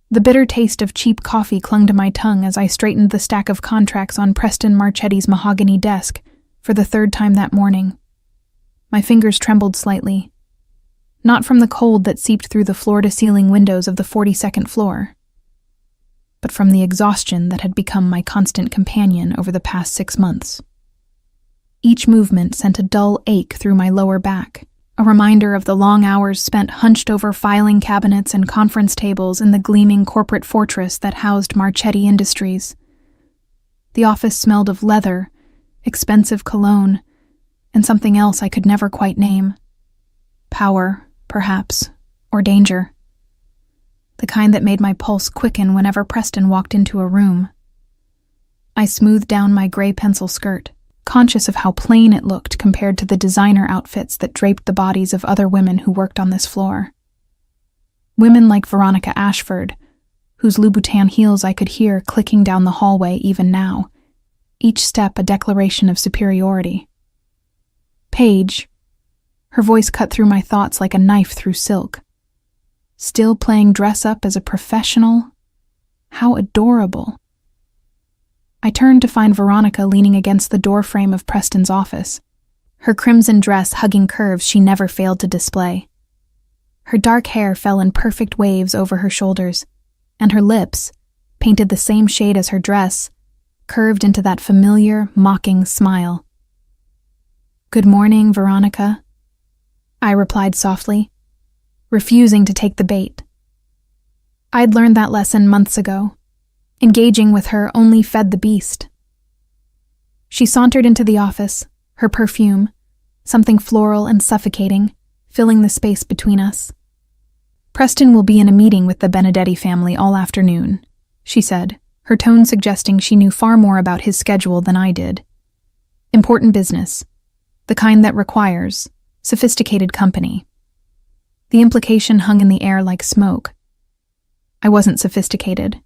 The bitter taste of cheap coffee clung to my tongue as I straightened the stack of contracts on Preston Marchetti's mahogany desk for the third time that morning. My fingers trembled slightly, not from the cold that seeped through the floor-to-ceiling windows of the 42nd floor, but from the exhaustion that had become my constant companion over the past 6 months. Each movement sent a dull ache through my lower back, a reminder of the long hours spent hunched over filing cabinets and conference tables in the gleaming corporate fortress that housed Marchetti Industries. The office smelled of leather, expensive cologne, and something else I could never quite name. Power, perhaps, or danger. The kind that made my pulse quicken whenever Preston walked into a room. I smoothed down my gray pencil skirt, conscious of how plain it looked compared to the designer outfits that draped the bodies of other women who worked on this floor. Women like Veronica Ashford, whose Louboutin heels I could hear clicking down the hallway even now, each step a declaration of superiority. Paige, her voice cut through my thoughts like a knife through silk. Still playing dress-up as a professional? How adorable. I turned to find Veronica leaning against the doorframe of Preston's office, her crimson dress hugging curves she never failed to display. Her dark hair fell in perfect waves over her shoulders, and her lips, painted the same shade as her dress, curved into that familiar, mocking smile. "Good morning, Veronica," I replied softly, refusing to take the bait. I'd learned that lesson months ago. Engaging with her only fed the beast. She sauntered into the office, her perfume, something floral and suffocating, filling the space between us. "Preston will be in a meeting with the Benedetti family all afternoon," she said, her tone suggesting she knew far more about his schedule than I did. "Important business, the kind that requires sophisticated company." The implication hung in the air like smoke. I wasn't sophisticated.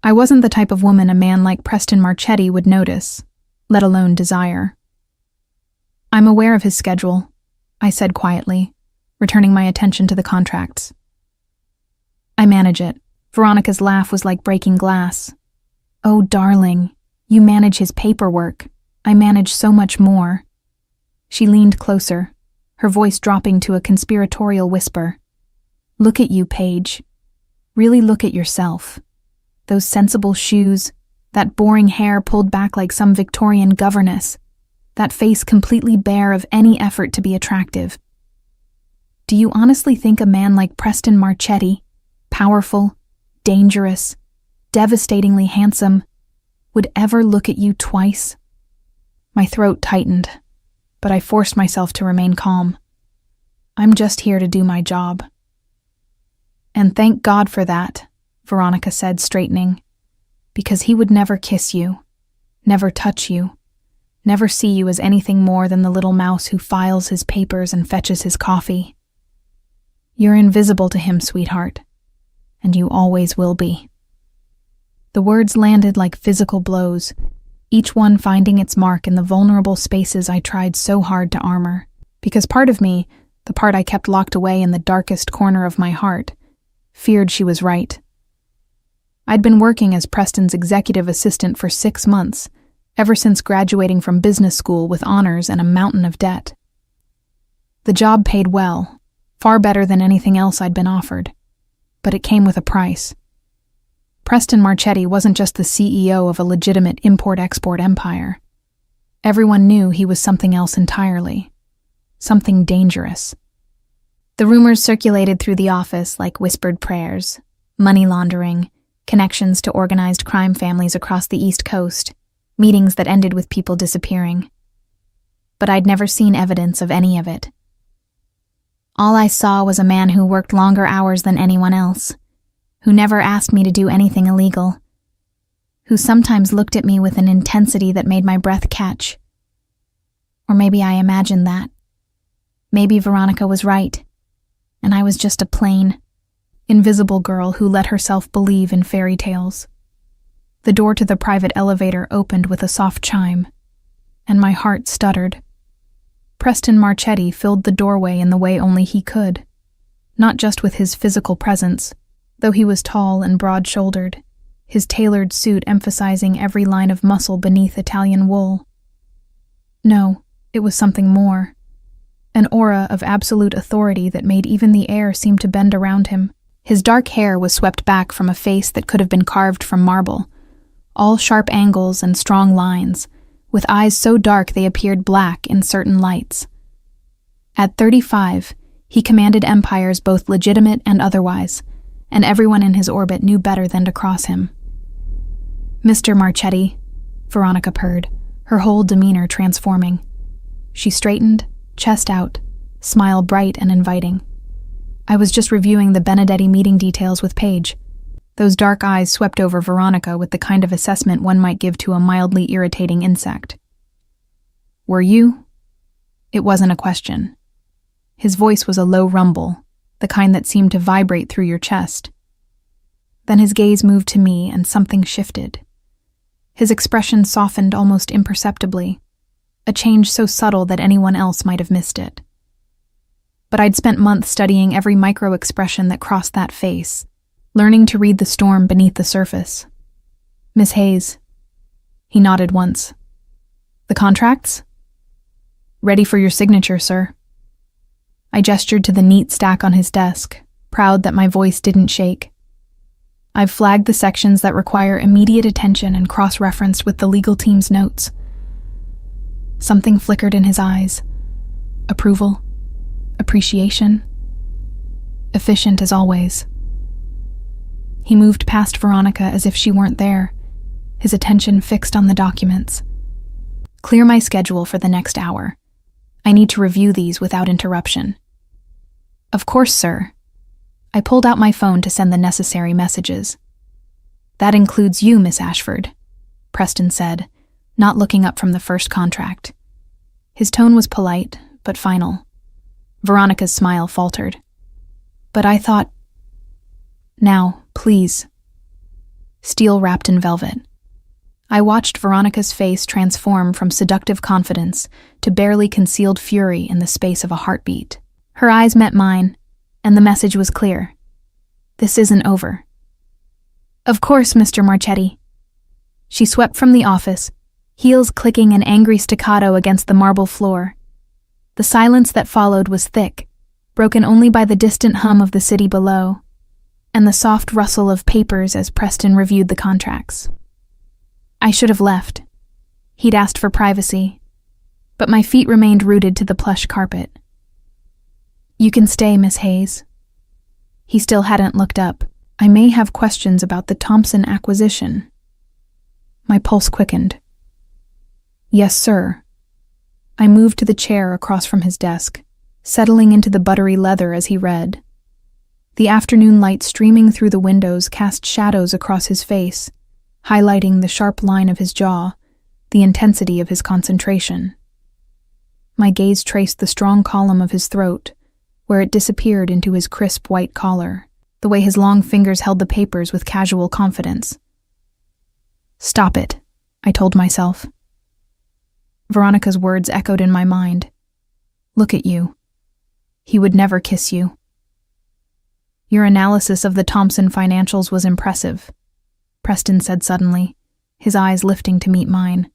I wasn't the type of woman a man like Preston Marchetti would notice, let alone desire. "I'm aware of his schedule," I said quietly, returning my attention to the contracts. "I manage it." Veronica's laugh was like breaking glass. "Oh, darling, you manage his paperwork. I manage so much more." She leaned closer, her voice dropping to a conspiratorial whisper. "Look at you, Paige. Really look at yourself. Those sensible shoes, that boring hair pulled back like some Victorian governess, that face completely bare of any effort to be attractive. Do you honestly think a man like Preston Marchetti, powerful, dangerous, devastatingly handsome, would ever look at you twice?" My throat tightened, but I forced myself to remain calm. "I'm just here to do my job." "And thank God for that," Veronica said, straightening, "because he would never kiss you, never touch you, never see you as anything more than the little mouse who files his papers and fetches his coffee. You're invisible to him, sweetheart, and you always will be." The words landed like physical blows, each one finding its mark in the vulnerable spaces I tried so hard to armor, because part of me, the part I kept locked away in the darkest corner of my heart, feared she was right. I'd been working as Preston's executive assistant for 6 months, ever since graduating from business school with honors and a mountain of debt. The job paid well, far better than anything else I'd been offered, but it came with a price. Preston Marchetti wasn't just the CEO of a legitimate import-export empire. Everyone knew he was something else entirely, something dangerous. The rumors circulated through the office like whispered prayers: money laundering, connections to organized crime families across the East Coast, meetings that ended with people disappearing. But I'd never seen evidence of any of it. All I saw was a man who worked longer hours than anyone else, who never asked me to do anything illegal, who sometimes looked at me with an intensity that made my breath catch. Or maybe I imagined that. Maybe Veronica was right, and I was just a plain, invisible girl who let herself believe in fairy tales. The door to the private elevator opened with a soft chime, and my heart stuttered. Preston Marchetti filled the doorway in the way only he could, not just with his physical presence, though he was tall and broad-shouldered, his tailored suit emphasizing every line of muscle beneath Italian wool. No, it was something more. An aura of absolute authority that made even the air seem to bend around him. His dark hair was swept back from a face that could have been carved from marble, all sharp angles and strong lines, with eyes so dark they appeared black in certain lights. At 35, he commanded empires both legitimate and otherwise, and everyone in his orbit knew better than to cross him. "Mr. Marchetti," Veronica purred, her whole demeanor transforming. She straightened, chest out, smile bright and inviting. "I was just reviewing the Benedetti meeting details with Paige." Those dark eyes swept over Veronica with the kind of assessment one might give to a mildly irritating insect. "Were you?" It wasn't a question. His voice was a low rumble, the kind that seemed to vibrate through your chest. Then his gaze moved to me and something shifted. His expression softened almost imperceptibly, a change so subtle that anyone else might have missed it. But I'd spent months studying every micro-expression that crossed that face, learning to read the storm beneath the surface. "Miss Hayes." He nodded once. "The contracts?" "Ready for your signature, sir." I gestured to the neat stack on his desk, proud that my voice didn't shake. "I've flagged the sections that require immediate attention and cross-referenced with the legal team's notes." Something flickered in his eyes. Approval. Appreciation. Efficient as always. He moved past Veronica as if she weren't there, his attention fixed on the documents. "Clear my schedule for the next hour. I need to review these without interruption." "Of course, sir." I pulled out my phone to send the necessary messages. "That includes you, Miss Ashford," Preston said, not looking up from the first contract. His tone was polite, but final. Veronica's smile faltered. "But I thought—" "Now, please." Steel wrapped in velvet. I watched Veronica's face transform from seductive confidence to barely concealed fury in the space of a heartbeat. Her eyes met mine, and the message was clear. This isn't over. "Of course, Mr. Marchetti." She swept from the office, heels clicking an angry staccato against the marble floor. The silence that followed was thick, broken only by the distant hum of the city below, and the soft rustle of papers as Preston reviewed the contracts. I should have left. He'd asked for privacy, but my feet remained rooted to the plush carpet. "You can stay, Miss Hayes." He still hadn't looked up. "I may have questions about the Thompson acquisition." My pulse quickened. "Yes, sir." I moved to the chair across from his desk, settling into the buttery leather as he read. The afternoon light streaming through the windows cast shadows across his face, highlighting the sharp line of his jaw, the intensity of his concentration. My gaze traced the strong column of his throat, where it disappeared into his crisp white collar, the way his long fingers held the papers with casual confidence. "Stop it," I told myself. Veronica's words echoed in my mind. "Look at you. He would never kiss you." "Your analysis of the Thompson financials was impressive," Preston said suddenly, his eyes lifting to meet mine.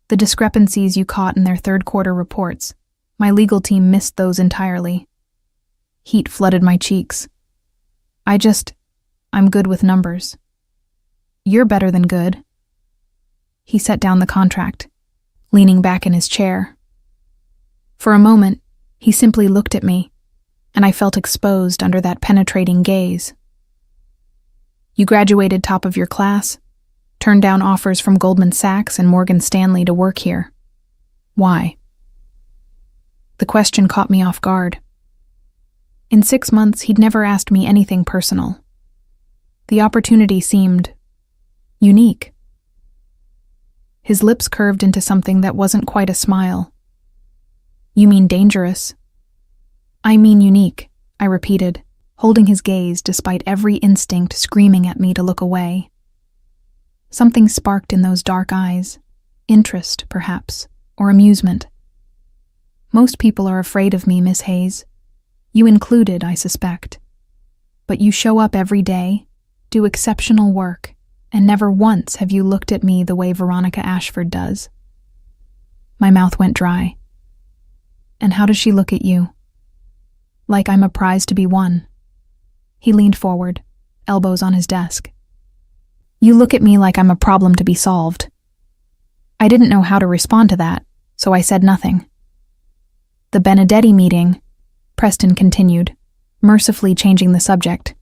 "The discrepancies you caught in their third-quarter reports, my legal team missed those entirely." Heat flooded my cheeks. I'm good with numbers." "You're better than good." He set down the contract, leaning back in his chair. For a moment, he simply looked at me, and I felt exposed under that penetrating gaze. "You graduated top of your class, turned down offers from Goldman Sachs and Morgan Stanley to work here. Why?" The question caught me off guard. In 6 months, he'd never asked me anything personal. The opportunity seemed unique. His lips curved into something that wasn't quite a smile. "You mean dangerous?" "I mean unique," I repeated, holding his gaze despite every instinct screaming at me to look away. Something sparked in those dark eyes. Interest, perhaps, or amusement. "Most people are afraid of me, Miss Hayes. You included, I suspect." But you show up every day, do exceptional work, and never once have you looked at me the way Veronica Ashford does." My mouth went dry. "And how does she look at you?" "Like I'm a prize to be won." He leaned forward, elbows on his desk. "You look at me like I'm a problem to be solved." I didn't know how to respond to that, so I said nothing. "The Benedetti meeting," Preston continued, mercifully changing the subject.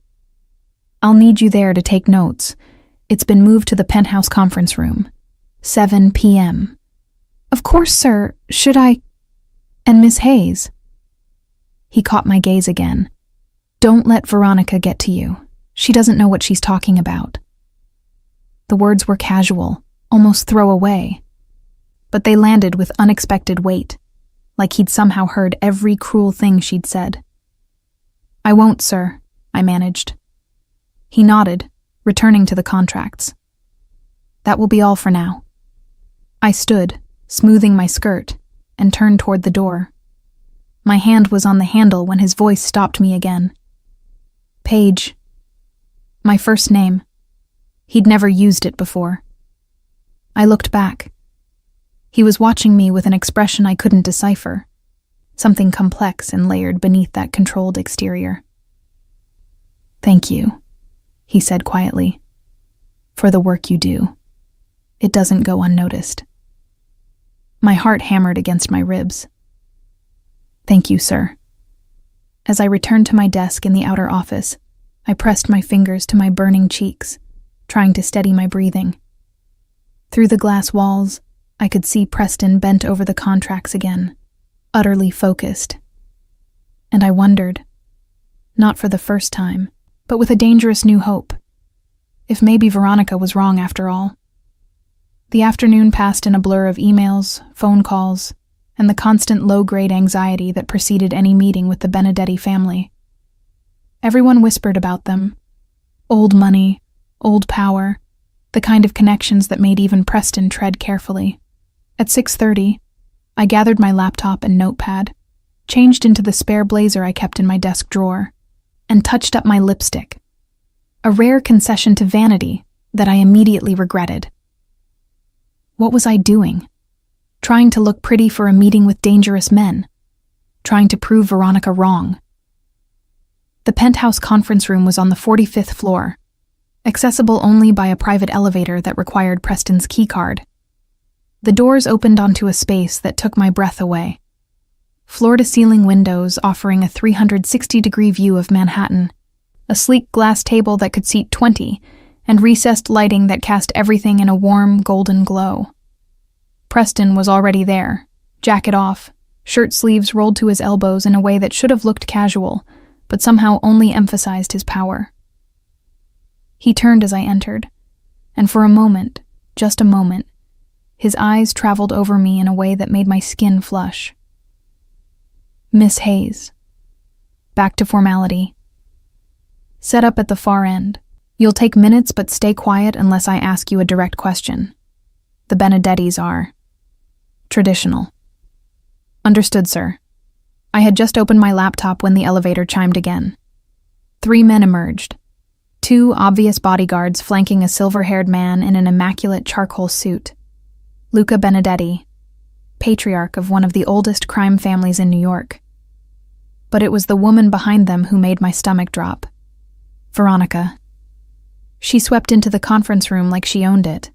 "I'll need you there to take notes. It's been moved to the penthouse conference room. 7 p.m. "Of course, sir. Should I—" "And Miss Hayes." He caught my gaze again. "Don't let Veronica get to you. She doesn't know what she's talking about." The words were casual, almost throwaway, but they landed with unexpected weight, like he'd somehow heard every cruel thing she'd said. "I won't, sir," I managed. He nodded, returning to the contracts. "That will be all for now." I stood, smoothing my skirt, and turned toward the door. My hand was on the handle when his voice stopped me again. "Paige." My first name. He'd never used it before. I looked back. He was watching me with an expression I couldn't decipher, something complex and layered beneath that controlled exterior. "Thank you," he said quietly, "for the work you do. It doesn't go unnoticed." My heart hammered against my ribs. "Thank you, sir." As I returned to my desk in the outer office, I pressed my fingers to my burning cheeks, trying to steady my breathing. Through the glass walls, I could see Preston bent over the contracts again, utterly focused. And I wondered, not for the first time, but with a dangerous new hope, if maybe Veronica was wrong after all. The afternoon passed in a blur of emails, phone calls, and the constant low-grade anxiety that preceded any meeting with the Benedetti family. Everyone whispered about them. Old money, old power, the kind of connections that made even Preston tread carefully. At 6:30, I gathered my laptop and notepad, changed into the spare blazer I kept in my desk drawer, and touched up my lipstick, a rare concession to vanity that I immediately regretted. What was I doing? Trying to look pretty for a meeting with dangerous men, trying to prove Veronica wrong. The penthouse conference room was on the 45th floor, accessible only by a private elevator that required Preston's keycard. The doors opened onto a space that took my breath away. Floor-to-ceiling windows offering a 360-degree view of Manhattan, a sleek glass table that could seat 20, and recessed lighting that cast everything in a warm, golden glow. Preston was already there, jacket off, shirt sleeves rolled to his elbows in a way that should have looked casual, but somehow only emphasized his power. He turned as I entered, and for a moment, just a moment, his eyes traveled over me in a way that made my skin flush. "Miss Hayes." Back to formality. "Set up at the far end. You'll take minutes, but stay quiet unless I ask you a direct question. The Benedettis are traditional." "Understood, sir." I had just opened my laptop when the elevator chimed again. 3 men emerged. 2 obvious bodyguards flanking a silver-haired man in an immaculate charcoal suit. Luca Benedetti, patriarch of one of the oldest crime families in New York. But it was the woman behind them who made my stomach drop. Veronica. She swept into the conference room like she owned it,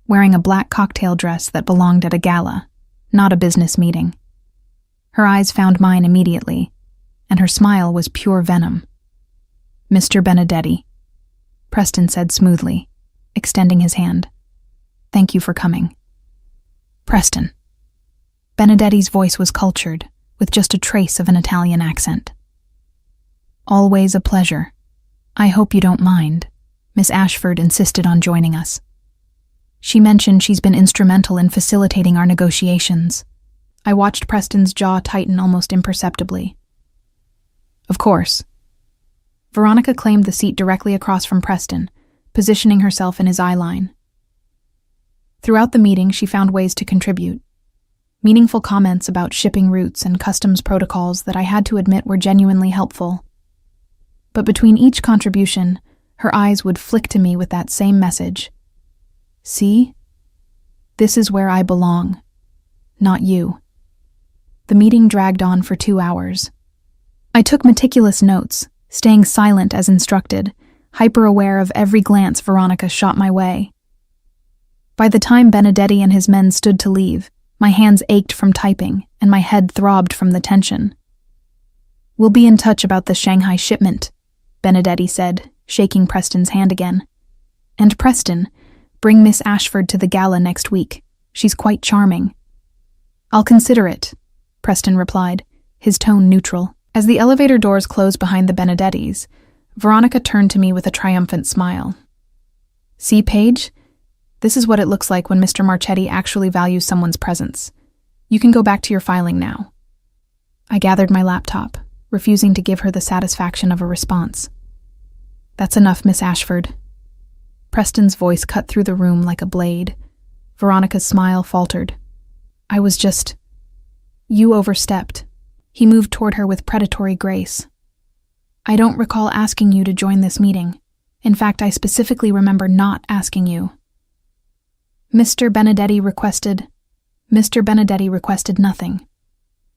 wearing a black cocktail dress that belonged at a gala, not a business meeting. Her eyes found mine immediately, and her smile was pure venom. "Mr. Benedetti," Preston said smoothly, extending his hand. "Thank you for coming." "Preston." Benedetti's voice was cultured, with just a trace of an Italian accent. "Always a pleasure. I hope you don't mind. Miss Ashford insisted on joining us. She mentioned she's been instrumental in facilitating our negotiations." I watched Preston's jaw tighten almost imperceptibly. "Of course." Veronica claimed the seat directly across from Preston, positioning herself in his eye line. Throughout the meeting, she found ways to contribute. Meaningful comments about shipping routes and customs protocols that I had to admit were genuinely helpful. But between each contribution, her eyes would flick to me with that same message. See? This is where I belong, not you. The meeting dragged on for 2 hours. I took meticulous notes, staying silent as instructed, hyper-aware of every glance Veronica shot my way. By the time Benedetti and his men stood to leave, my hands ached from typing and my head throbbed from the tension. "We'll be in touch about the Shanghai shipment," Benedetti said, shaking Preston's hand again. "And Preston, bring Miss Ashford to the gala next week. She's quite charming." "I'll consider it," Preston replied, his tone neutral. As the elevator doors closed behind the Benedettis, Veronica turned to me with a triumphant smile. "See, Paige? This is what it looks like when Mr. Marchetti actually values someone's presence. You can go back to your filing now." I gathered my laptop, refusing to give her the satisfaction of a response. "That's enough, Miss Ashford." Preston's voice cut through the room like a blade. Veronica's smile faltered. You overstepped." He moved toward her with predatory grace. "I don't recall asking you to join this meeting. In fact, I specifically remember not asking you." Mr. Benedetti requested nothing.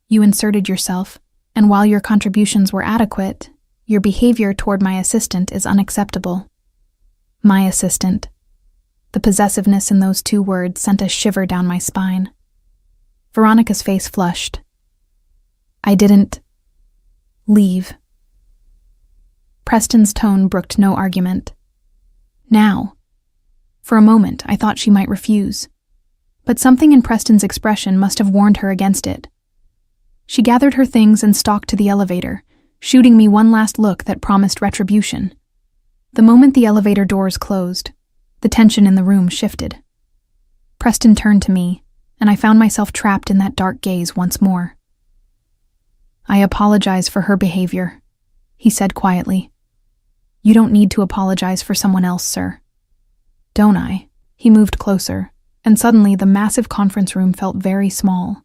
You inserted yourself, and while your contributions were adequate, your behavior toward my assistant is unacceptable." My assistant. The possessiveness in those 2 words sent a shiver down my spine. Veronica's face flushed. "I didn't leave." Preston's tone brooked no argument. "Now." For a moment, I thought she might refuse. But something in Preston's expression must have warned her against it. She gathered her things and stalked to the elevator, shooting me one last look that promised retribution. The moment the elevator doors closed, the tension in the room shifted. Preston turned to me, and I found myself trapped in that dark gaze once more. "I apologize for her behavior," he said quietly. "You don't need to apologize for someone else, sir." "Don't I?" He moved closer, and suddenly the massive conference room felt very small.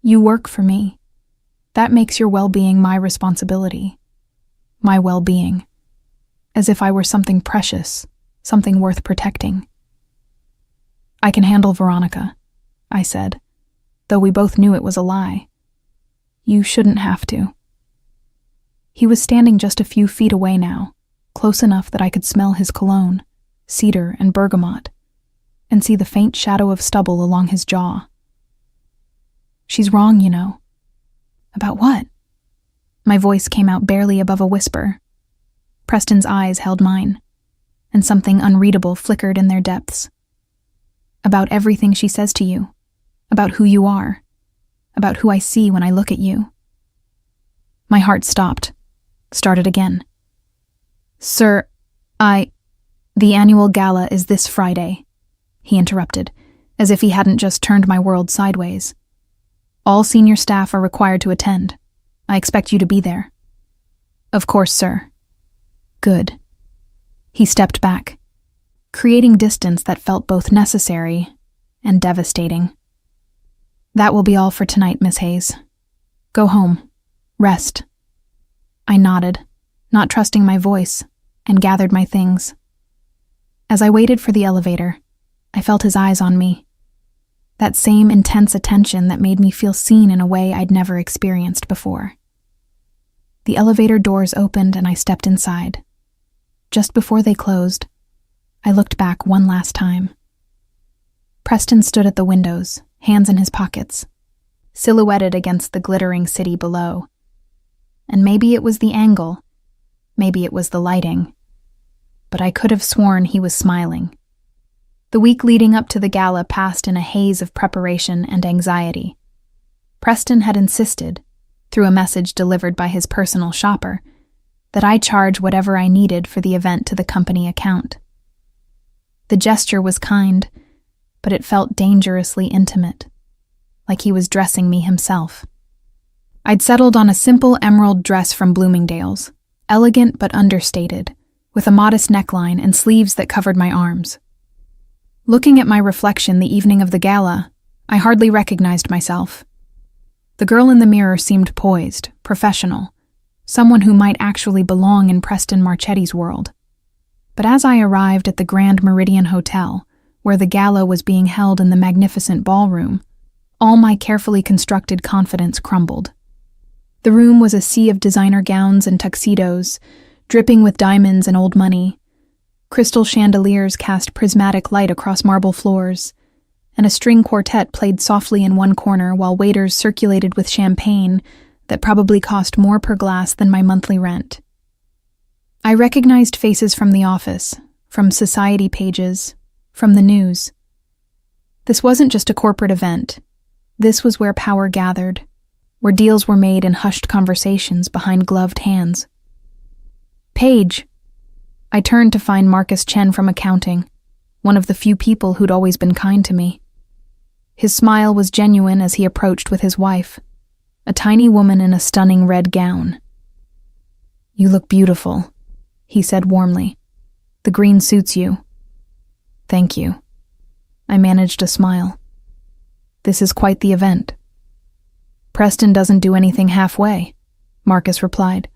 "You work for me. That makes your well-being my responsibility. My well-being. As if I were something precious, something worth protecting." "I can handle Veronica," I said, though we both knew it was a lie. "You shouldn't have to." He was standing just a few feet away now, close enough that I could smell his cologne, cedar and bergamot, and see the faint shadow of stubble along his jaw. "She's wrong, you know." "About what?" My voice came out barely above a whisper. Preston's eyes held mine, and something unreadable flickered in their depths. "About everything she says to you, about who you are, about who I see when I look at you." My heart stopped, started again. "Sir, the annual gala is this Friday," he interrupted, as if he hadn't just turned my world sideways. "All senior staff are required to attend. I expect you to be there." "Of course, sir." "Good." He stepped back, creating distance that felt both necessary and devastating. "That will be all for tonight, Miss Hayes. Go home. Rest." I nodded, not trusting my voice, and gathered my things. As I waited for the elevator, I felt his eyes on me. That same intense attention that made me feel seen in a way I'd never experienced before. The elevator doors opened and I stepped inside. Just before they closed, I looked back one last time. Preston stood at the windows, hands in his pockets, silhouetted against the glittering city below. And maybe it was the angle, maybe it was the lighting, but I could have sworn he was smiling. The week leading up to the gala passed in a haze of preparation and anxiety. Preston had insisted, through a message delivered by his personal shopper, that I charge whatever I needed for the event to the company account. The gesture was kind, but it felt dangerously intimate, like he was dressing me himself. I'd settled on a simple emerald dress from Bloomingdale's, elegant but understated, with a modest neckline and sleeves that covered my arms. Looking at my reflection the evening of the gala, I hardly recognized myself. The girl in the mirror seemed poised, professional, someone who might actually belong in Preston Marchetti's world. But as I arrived at the Grand Meridian Hotel, where the gala was being held in the magnificent ballroom, all my carefully constructed confidence crumbled. The room was a sea of designer gowns and tuxedos, dripping with diamonds and old money. Crystal chandeliers cast prismatic light across marble floors, and a string quartet played softly in one corner while waiters circulated with champagne that probably cost more per glass than my monthly rent. I recognized faces from the office, from society pages, from the news. This wasn't just a corporate event. This was where power gathered, where deals were made in hushed conversations behind gloved hands. Paige. I turned to find Marcus Chen from accounting, one of the few people who'd always been kind to me. His smile was genuine as he approached with his wife, a tiny woman in a stunning red gown. "You look beautiful," he said warmly. "The green suits you." "Thank you." I managed a smile. "This is quite the event." "Preston doesn't do anything halfway," Marcus replied.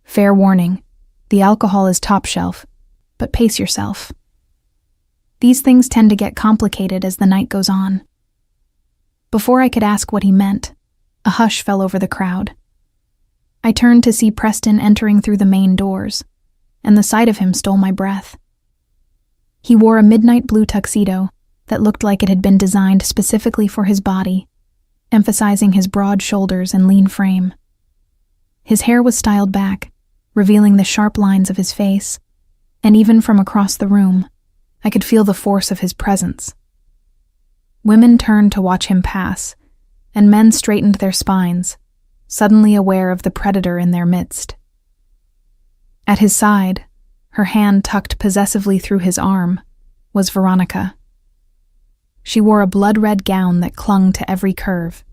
"Fair warning, the alcohol is top shelf, but pace yourself. These things tend to get complicated as the night goes on." Before I could ask what he meant, a hush fell over the crowd. I turned to see Preston entering through the main doors, and the sight of him stole my breath. He wore a midnight blue tuxedo that looked like it had been designed specifically for his body, emphasizing his broad shoulders and lean frame. His hair was styled back, revealing the sharp lines of his face, and even from across the room, I could feel the force of his presence. Women turned to watch him pass, and men straightened their spines, suddenly aware of the predator in their midst. At his side, her hand tucked possessively through his arm, was Veronica. She wore a blood-red gown that clung to every curve,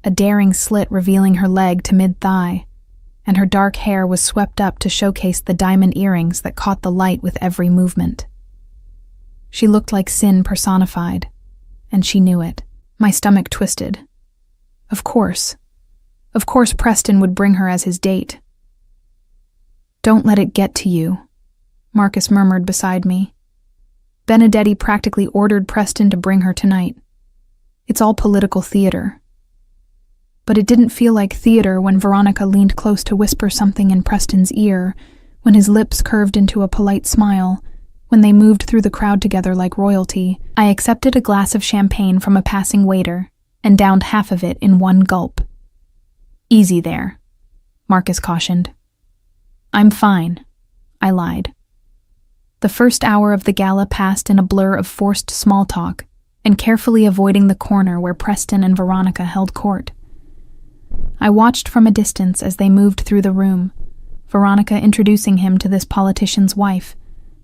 a daring slit revealing her leg to mid-thigh, and her dark hair was swept up to showcase the diamond earrings that caught the light with every movement. She looked like sin personified, and she knew it. My stomach twisted. Of course Preston would bring her as his date. "Don't let it get to you," Marcus murmured beside me. "Benedetti practically ordered Preston to bring her tonight. It's all political theater." But it didn't feel like theater when Veronica leaned close to whisper something in Preston's ear, when his lips curved into a polite smile, when they moved through the crowd together like royalty. I accepted a glass of champagne from a passing waiter and downed half of it in one gulp. "Easy there," Marcus cautioned. "I'm fine," I lied. The first hour of the gala passed in a blur of forced small talk and carefully avoiding the corner where Preston and Veronica held court. I watched from a distance as they moved through the room, Veronica introducing him to this politician's wife,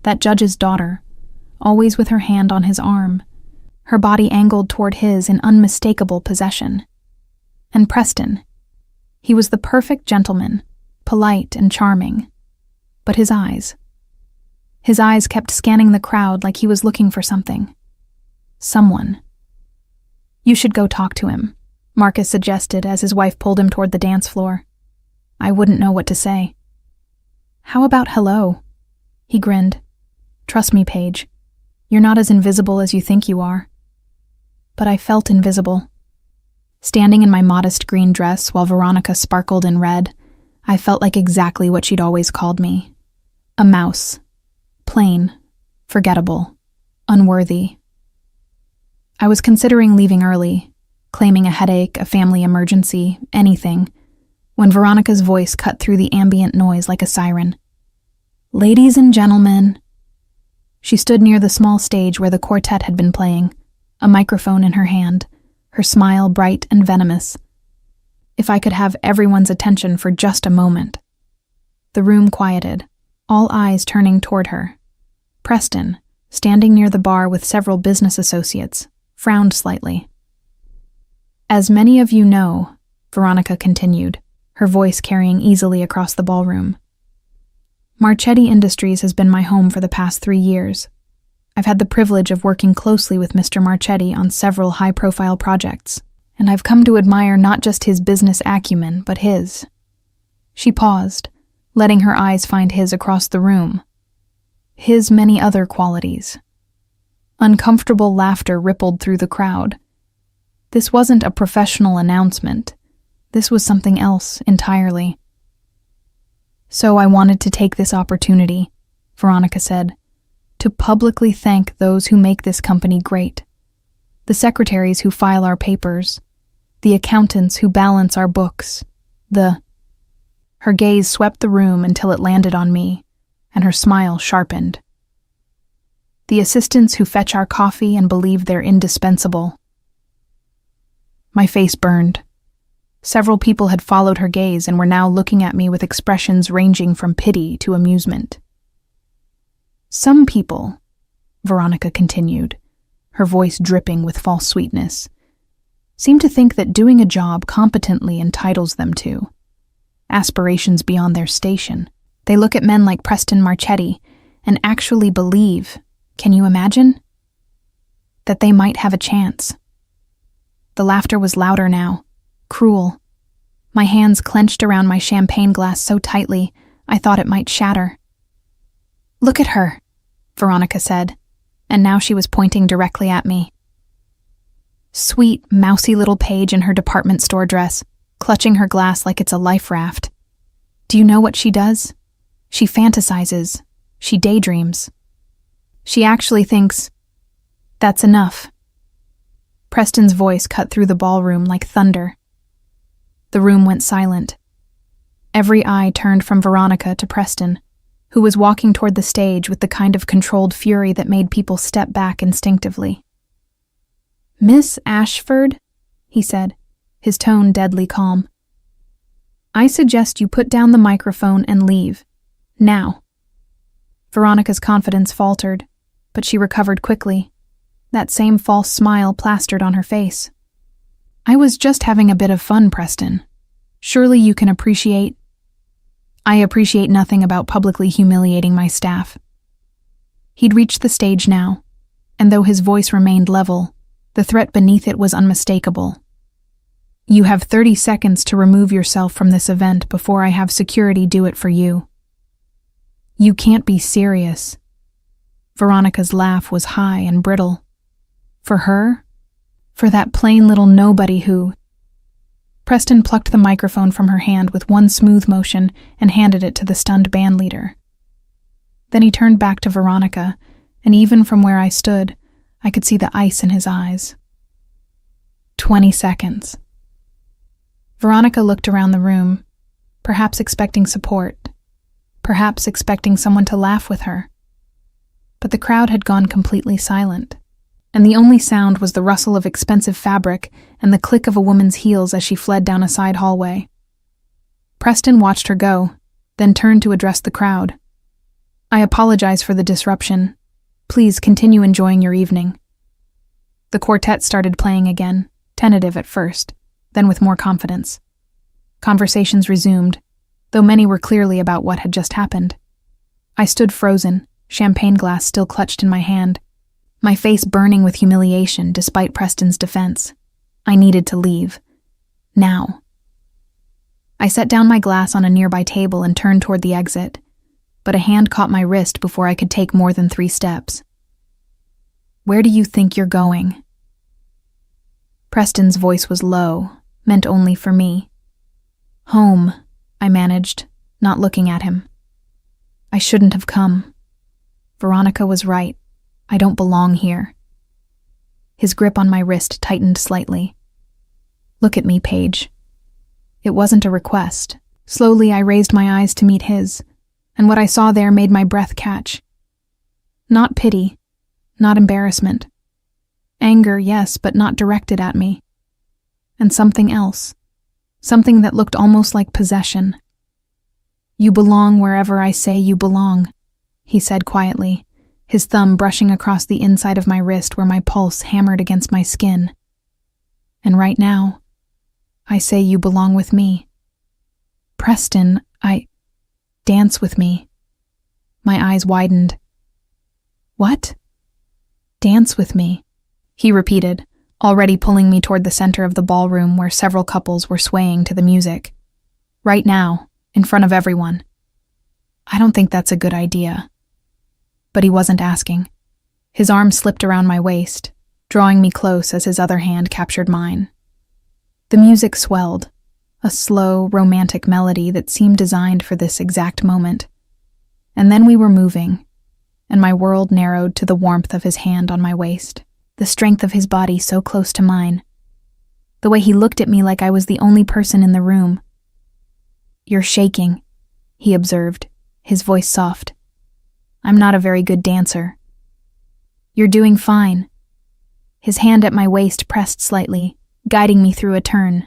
that judge's daughter, always with her hand on his arm, her body angled toward his in unmistakable possession. And Preston. He was the perfect gentleman, polite and charming. But his eyes kept scanning the crowd like he was looking for something. Someone. "You should go talk to him," Marcus suggested as his wife pulled him toward the dance floor. I wouldn't know what to say. "How about hello?" He grinned. "Trust me, Paige. You're not as invisible as you think you are." But I felt invisible. Standing in my modest green dress while Veronica sparkled in red, I felt like exactly what she'd always called me. A mouse. Plain. Forgettable. Unworthy. I was considering leaving early, claiming a headache, a family emergency, anything, when Veronica's voice cut through the ambient noise like a siren. "Ladies and gentlemen." She stood near the small stage where the quartet had been playing, a microphone in her hand, her smile bright and venomous. If I could have everyone's attention for just a moment. The room quieted, all eyes turning toward her. Preston, standing near the bar with several business associates, frowned slightly. "As many of you know," Veronica continued, her voice carrying easily across the ballroom, "Marchetti Industries has been my home for the past 3 years. I've had the privilege of working closely with Mr. Marchetti on several high-profile projects, and I've come to admire not just his business acumen, but his." She paused, letting her eyes find his across the room. His many other qualities. Uncomfortable laughter rippled through the crowd. This wasn't a professional announcement. This was something else entirely. So I wanted to take this opportunity, Veronica said, to publicly thank those who make this company great. The secretaries who file our papers, the accountants who balance our books, Her gaze swept the room until it landed on me, and her smile sharpened. The assistants who fetch our coffee and believe they're indispensable. My face burned. Several people had followed her gaze and were now looking at me with expressions ranging from pity to amusement. Some people, Veronica continued, her voice dripping with false sweetness, seem to think that doing a job competently entitles them to aspirations beyond their station. They look at men like Preston Marchetti and actually believe, can you imagine? That they might have a chance. The laughter was louder now, cruel. My hands clenched around my champagne glass so tightly I thought it might shatter. Look at her, Veronica said, and now she was pointing directly at me. Sweet, mousy little page in her department store dress, clutching her glass like it's a life raft. Do you know what she does? She fantasizes. She daydreams. She actually thinks, that's enough. Preston's voice cut through the ballroom like thunder. The room went silent. Every eye turned from Veronica to Preston, who was walking toward the stage with the kind of controlled fury that made people step back instinctively. Miss Ashford, he said, his tone deadly calm. I suggest you put down the microphone and leave. Now. Veronica's confidence faltered, but she recovered quickly. That same false smile plastered on her face. I was just having a bit of fun, Preston. Surely you can appreciate... I appreciate nothing about publicly humiliating my staff. He'd reached the stage now, and though his voice remained level, the threat beneath it was unmistakable. You have 30 seconds to remove yourself from this event before I have security do it for you. You can't be serious. Veronica's laugh was high and brittle. For her? For that plain little nobody who... Preston plucked the microphone from her hand with one smooth motion and handed it to the stunned bandleader. Then he turned back to Veronica, and even from where I stood, I could see the ice in his eyes. 20 seconds. Veronica looked around the room, perhaps expecting support, perhaps expecting someone to laugh with her. But the crowd had gone completely silent, and the only sound was the rustle of expensive fabric and the click of a woman's heels as she fled down a side hallway. Preston watched her go, then turned to address the crowd. I apologize for the disruption. Please continue enjoying your evening. The quartet started playing again, tentative at first, then with more confidence. Conversations resumed, though many were clearly about what had just happened. I stood frozen, champagne glass still clutched in my hand, my face burning with humiliation despite Preston's defense. I needed to leave. Now. I set down my glass on a nearby table and turned toward the exit, but a hand caught my wrist before I could take more than 3 steps. Where do you think you're going? Preston's voice was low, meant only for me. Home, I managed, not looking at him. I shouldn't have come. Veronica was right. I don't belong here. His grip on my wrist tightened slightly. Look at me, Paige. It wasn't a request. Slowly, I raised my eyes to meet his, and what I saw there made my breath catch. Not pity, not embarrassment. Anger, yes, but not directed at me. And something else. Something that looked almost like possession. You belong wherever I say you belong, he said quietly, his thumb brushing across the inside of my wrist where my pulse hammered against my skin. And right now, I say you belong with me. Preston, dance with me. My eyes widened. What? Dance with me, he repeated, already pulling me toward the center of the ballroom where several couples were swaying to the music. Right now, in front of everyone. I don't think that's a good idea. But he wasn't asking. His arm slipped around my waist, drawing me close as his other hand captured mine. The music swelled, a slow, romantic melody that seemed designed for this exact moment. And then we were moving, and my world narrowed to the warmth of his hand on my waist, the strength of his body so close to mine, the way he looked at me like I was the only person in the room. "You're shaking," he observed, his voice soft. "I'm not a very good dancer." "You're doing fine." His hand at my waist pressed slightly, guiding me through a turn.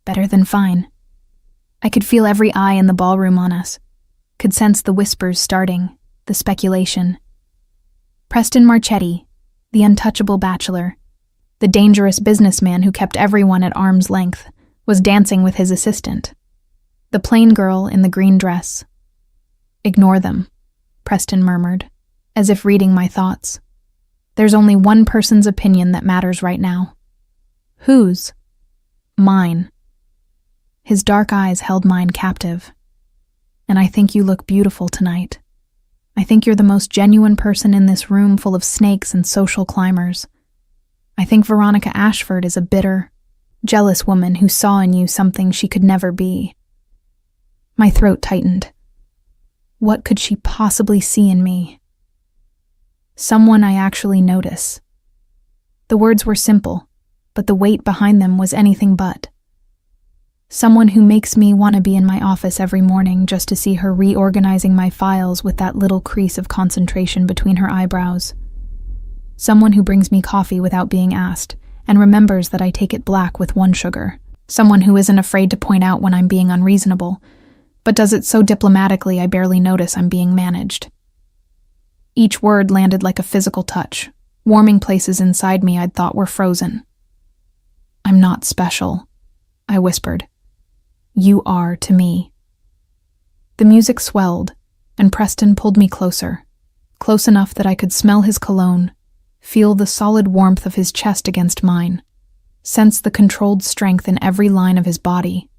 Better than fine. I could feel every eye in the ballroom on us, could sense the whispers starting, the speculation. Preston Marchetti, the untouchable bachelor, the dangerous businessman who kept everyone at arm's length, was dancing with his assistant, the plain girl in the green dress. "Ignore them," Preston murmured, as if reading my thoughts. "There's only one person's opinion that matters right now." "Whose?" "Mine." His dark eyes held mine captive. "And I think you look beautiful tonight. I think you're the most genuine person in this room full of snakes and social climbers. I think Veronica Ashford is a bitter, jealous woman who saw in you something she could never be." My throat tightened. What could she possibly see in me? Someone I actually notice. The words were simple, but the weight behind them was anything but. Someone who makes me want to be in my office every morning just to see her reorganizing my files with that little crease of concentration between her eyebrows. Someone who brings me coffee without being asked and remembers that I take it black with 1 sugar. Someone who isn't afraid to point out when I'm being unreasonable, but does it so diplomatically I barely notice I'm being managed. Each word landed like a physical touch, warming places inside me I'd thought were frozen. "I'm not special," I whispered. "You are to me." The music swelled, and Preston pulled me closer, close enough that I could smell his cologne, feel the solid warmth of his chest against mine, sense the controlled strength in every line of his body.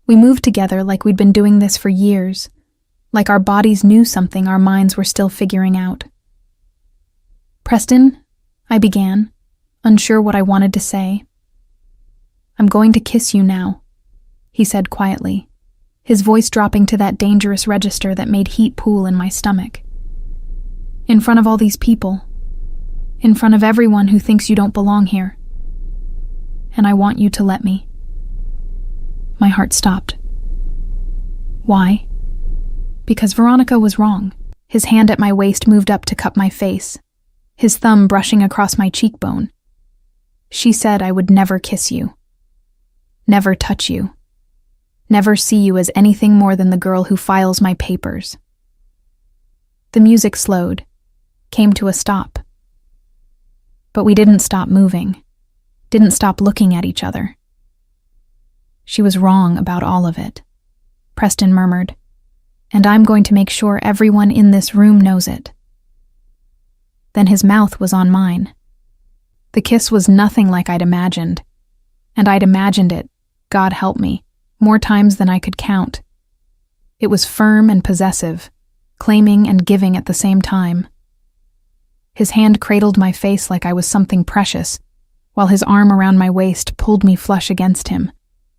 We moved together like we'd been doing this for years, like our bodies knew something our minds were still figuring out. "Preston," I began, unsure what I wanted to say. "I'm going to kiss you now," he said quietly, his voice dropping to that dangerous register that made heat pool in my stomach. "In front of all these people, in front of everyone who thinks you don't belong here. And I want you to let me." My heart stopped. Why? Because Veronica was wrong. His hand at my waist moved up to cup my face, his thumb brushing across my cheekbone. She said I would never kiss you, never touch you, never see you as anything more than the girl who files my papers. The music slowed, came to a stop. But we didn't stop moving, didn't stop looking at each other. "She was wrong about all of it," Preston murmured, "and I'm going to make sure everyone in this room knows it." Then his mouth was on mine. The kiss was nothing like I'd imagined, and I'd imagined it, God help me, more times than I could count. It was firm and possessive, claiming and giving at the same time. His hand cradled my face like I was something precious, while his arm around my waist pulled me flush against him,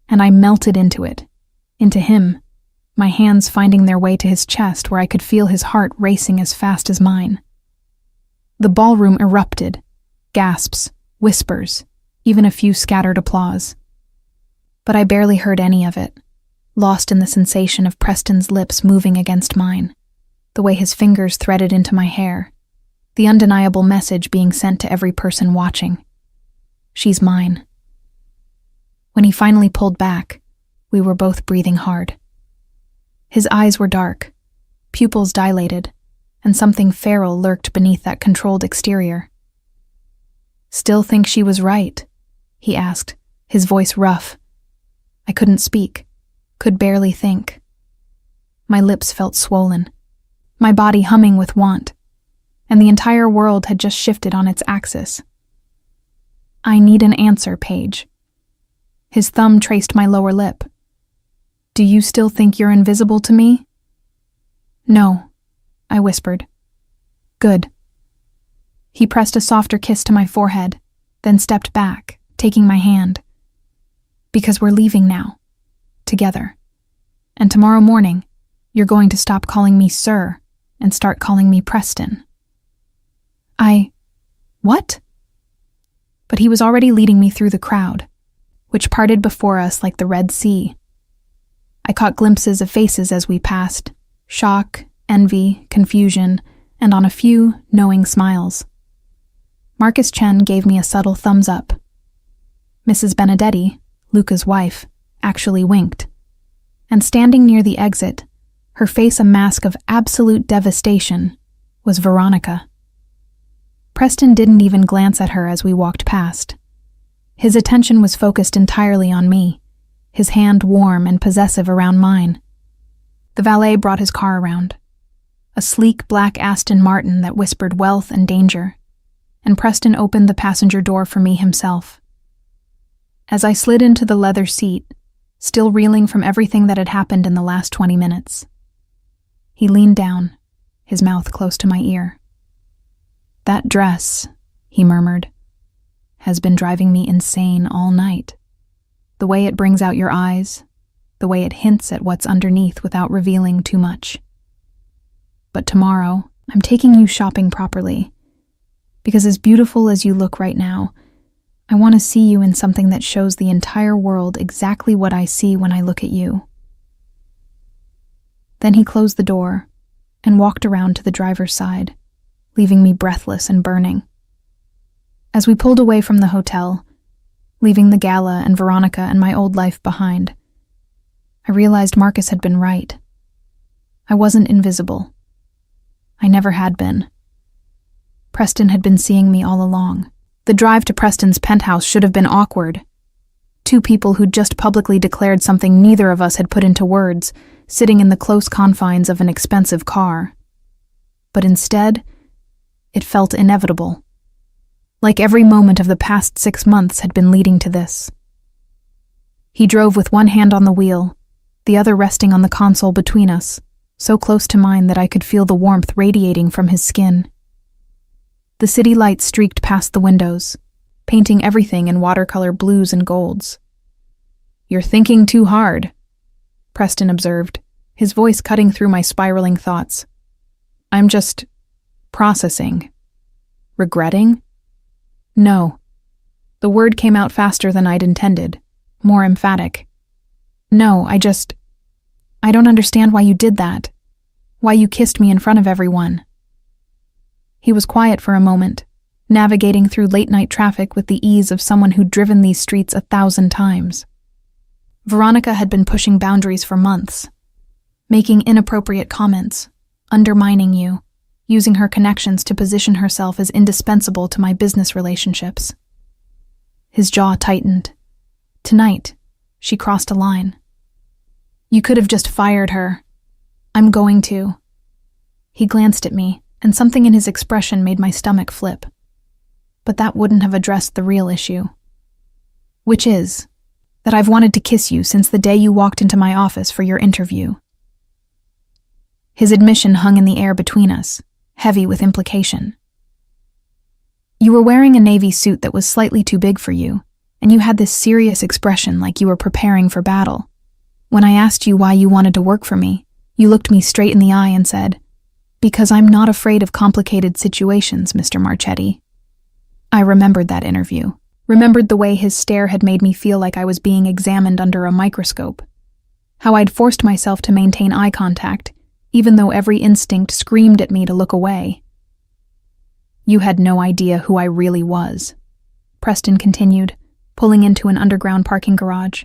and I melted into it, into him, my hands finding their way to his chest where I could feel his heart racing as fast as mine. The ballroom erupted, gasps, whispers, even a few scattered applause. But I barely heard any of it, lost in the sensation of Preston's lips moving against mine, the way his fingers threaded into my hair, the undeniable message being sent to every person watching. She's mine. When he finally pulled back, we were both breathing hard. His eyes were dark, pupils dilated, and something feral lurked beneath that controlled exterior. "Still think she was right?" he asked, his voice rough. I couldn't speak, could barely think. My lips felt swollen, my body humming with want, and the entire world had just shifted on its axis. "I need an answer, Paige." His thumb traced my lower lip. Do you still think you're invisible to me? No, I whispered. Good. He pressed a softer kiss to my forehead, then stepped back, taking my hand. Because we're leaving now. Together. And tomorrow morning, you're going to stop calling me Sir and start calling me Preston. What? But he was already leading me through the crowd, which parted before us like the Red Sea. I caught glimpses of faces as we passed, shock, envy, confusion, and on a few, knowing smiles. Marcus Chen gave me a subtle thumbs up. Mrs. Benedetti, Luca's wife, actually winked. And standing near the exit, her face a mask of absolute devastation, was Veronica. Preston didn't even glance at her as we walked past. His attention was focused entirely on me, his hand warm and possessive around mine. The valet brought his car around, a sleek black Aston Martin that whispered wealth and danger, and Preston opened the passenger door for me himself. As I slid into the leather seat, still reeling from everything that had happened in the last 20 minutes, he leaned down, his mouth close to my ear. That dress, he murmured, has been driving me insane all night. The way it brings out your eyes, the way it hints at what's underneath without revealing too much. But tomorrow, I'm taking you shopping properly, because as beautiful as you look right now, I want to see you in something that shows the entire world exactly what I see when I look at you. Then he closed the door and walked around to the driver's side, leaving me breathless and burning. As we pulled away from the hotel, leaving the gala and Veronica and my old life behind, I realized Marcus had been right. I wasn't invisible. I never had been. Preston had been seeing me all along. The drive to Preston's penthouse should have been awkward. Two people who'd just publicly declared something neither of us had put into words, sitting in the close confines of an expensive car. But instead, it felt inevitable. Like every moment of the past 6 months had been leading to this. He drove with one hand on the wheel, the other resting on the console between us, so close to mine that I could feel the warmth radiating from his skin. The city lights streaked past the windows, painting everything in watercolor blues and golds. "You're thinking too hard," Preston observed, his voice cutting through my spiraling thoughts. "I'm just processing. Regretting?" No. The word came out faster than I'd intended, more emphatic. "No, I don't understand why you did that. Why you kissed me in front of everyone." He was quiet for a moment, navigating through late-night traffic with the ease of someone who'd driven these streets 1,000 times. Veronica had been pushing boundaries for months, making inappropriate comments, undermining you, using her connections to position herself as indispensable to my business relationships. His jaw tightened. Tonight, she crossed a line. "You could have just fired her." "I'm going to." He glanced at me, and something in his expression made my stomach flip. But that wouldn't have addressed the real issue. Which is, that I've wanted to kiss you since the day you walked into my office for your interview. His admission hung in the air between us, heavy with implication. You were wearing a navy suit that was slightly too big for you, and you had this serious expression like you were preparing for battle. When I asked you why you wanted to work for me, you looked me straight in the eye and said, "Because I'm not afraid of complicated situations, Mr. Marchetti." I remembered that interview, remembered the way his stare had made me feel like I was being examined under a microscope, how I'd forced myself to maintain eye contact, even though every instinct screamed at me to look away. "You had no idea who I really was," Preston continued, pulling into an underground parking garage.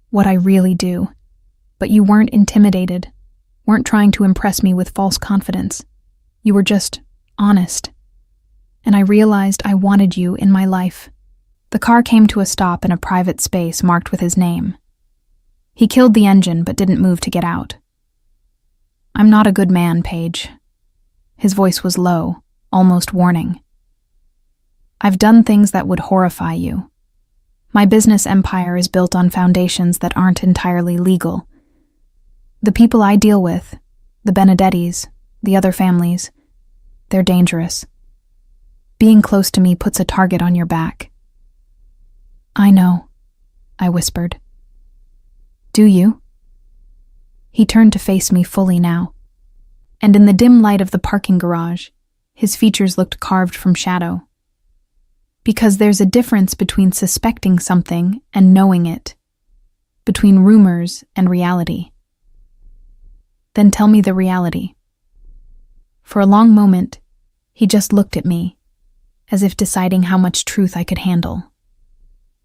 "What I really do. But you weren't intimidated, weren't trying to impress me with false confidence. You were just honest. And I realized I wanted you in my life." The car came to a stop in a private space marked with his name. He killed the engine but didn't move to get out. "I'm not a good man, Paige." His voice was low, almost warning. "I've done things that would horrify you. My business empire is built on foundations that aren't entirely legal. The people I deal with, the Benedettis, the other families, they're dangerous. Being close to me puts a target on your back. I know, I whispered. Do you? He turned to face me fully now, and in the dim light of the parking garage, his features looked carved from shadow. Because there's a difference between suspecting something and knowing it, between rumors and reality. Then tell me the reality. For a long moment, he just looked at me, as if deciding how much truth I could handle.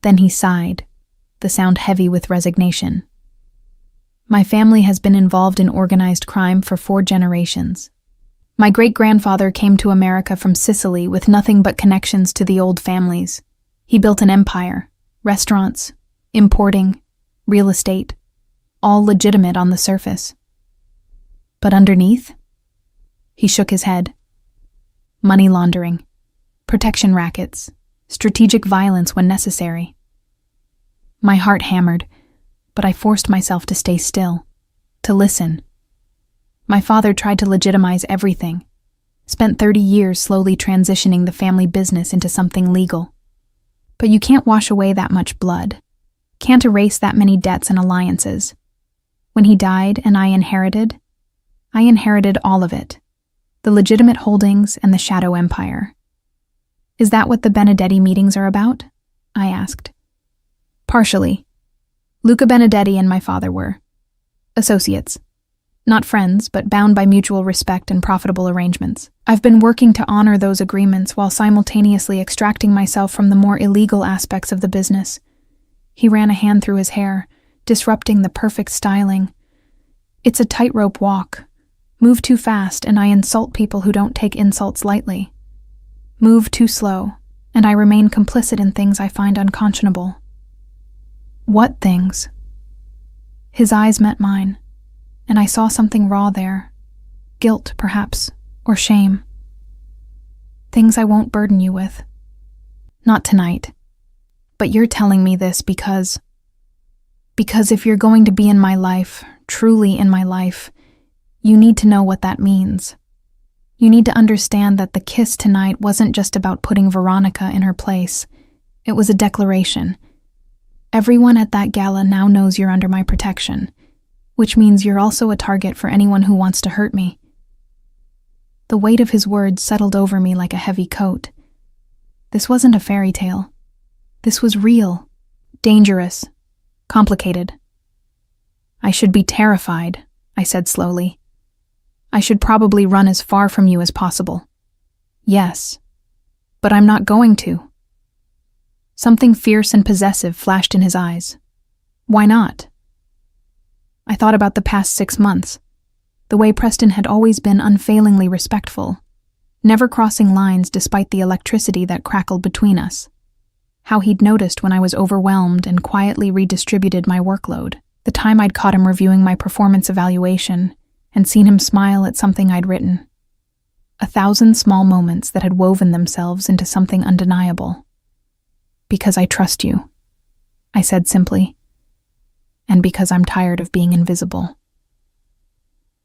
Then he sighed, the sound heavy with resignation. My family has been involved in organized crime for 4 generations. My great-grandfather came to America from Sicily with nothing but connections to the old families. He built an empire, restaurants, importing, real estate, all legitimate on the surface. But underneath? He shook his head. Money laundering, protection rackets, strategic violence when necessary. My heart hammered, but I forced myself to stay still, to listen. My father tried to legitimize everything, spent 30 years slowly transitioning the family business into something legal. But you can't wash away that much blood, can't erase that many debts and alliances. When he died and I inherited all of it, the legitimate holdings and the shadow empire. Is that what the Benedetti meetings are about? I asked. Partially. Luca Benedetti and my father were associates. Not friends, but bound by mutual respect and profitable arrangements. I've been working to honor those agreements while simultaneously extracting myself from the more illegal aspects of the business. He ran a hand through his hair, disrupting the perfect styling. It's a tightrope walk. Move too fast, and I insult people who don't take insults lightly. Move too slow, and I remain complicit in things I find unconscionable. What things? His eyes met mine, and I saw something raw there. Guilt, perhaps, or shame. Things I won't burden you with. Not tonight. But you're telling me this because if you're going to be in my life, truly in my life, you need to know what that means. You need to understand that the kiss tonight wasn't just about putting Veronica in her place. It was a declaration. Everyone at that gala now knows you're under my protection, which means you're also a target for anyone who wants to hurt me. The weight of his words settled over me like a heavy coat. This wasn't a fairy tale. This was real, dangerous, complicated. I should be terrified, I said slowly. I should probably run as far from you as possible. Yes, but I'm not going to. Something fierce and possessive flashed in his eyes. Why not? I thought about the past 6 months, the way Preston had always been unfailingly respectful, never crossing lines despite the electricity that crackled between us. How he'd noticed when I was overwhelmed and quietly redistributed my workload, the time I'd caught him reviewing my performance evaluation and seen him smile at something I'd written. 1,000 small moments that had woven themselves into something undeniable. Because I trust you, I said simply, and because I'm tired of being invisible.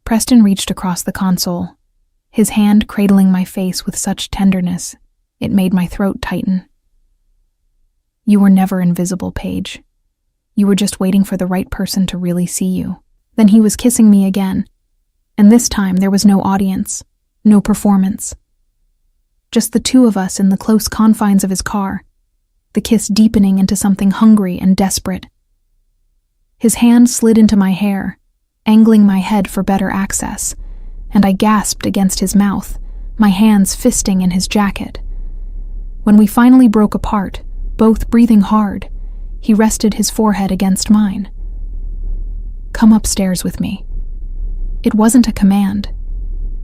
Preston reached across the console, his hand cradling my face with such tenderness, it made my throat tighten. You were never invisible, Paige. You were just waiting for the right person to really see you. Then he was kissing me again, and this time there was no audience, no performance. Just the two of us in the close confines of his car, the kiss deepening into something hungry and desperate. His hand slid into my hair, angling my head for better access, and I gasped against his mouth, my hands fisting in his jacket. When we finally broke apart, both breathing hard, he rested his forehead against mine. Come upstairs with me. It wasn't a command.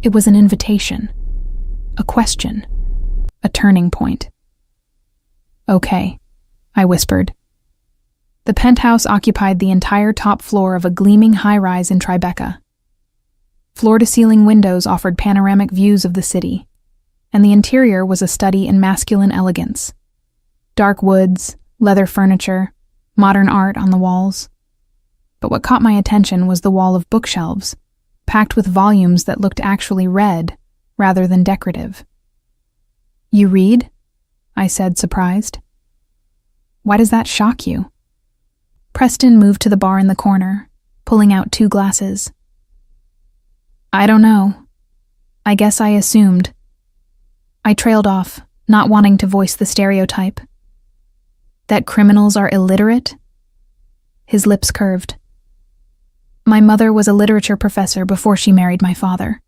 It was an invitation, a question, a turning point. Okay, I whispered. The penthouse occupied the entire top floor of a gleaming high-rise in Tribeca. Floor-to-ceiling windows offered panoramic views of the city, and the interior was a study in masculine elegance. Dark woods, leather furniture, modern art on the walls. But what caught my attention was the wall of bookshelves, packed with volumes that looked actually read rather than decorative. "You read?" I said, surprised. "Why does that shock you?" Preston moved to the bar in the corner, pulling out 2 glasses. "I don't know. I guess I assumed." I trailed off, not wanting to voice the stereotype. "That criminals are illiterate?" His lips curved. "My mother was a literature professor before she married my father.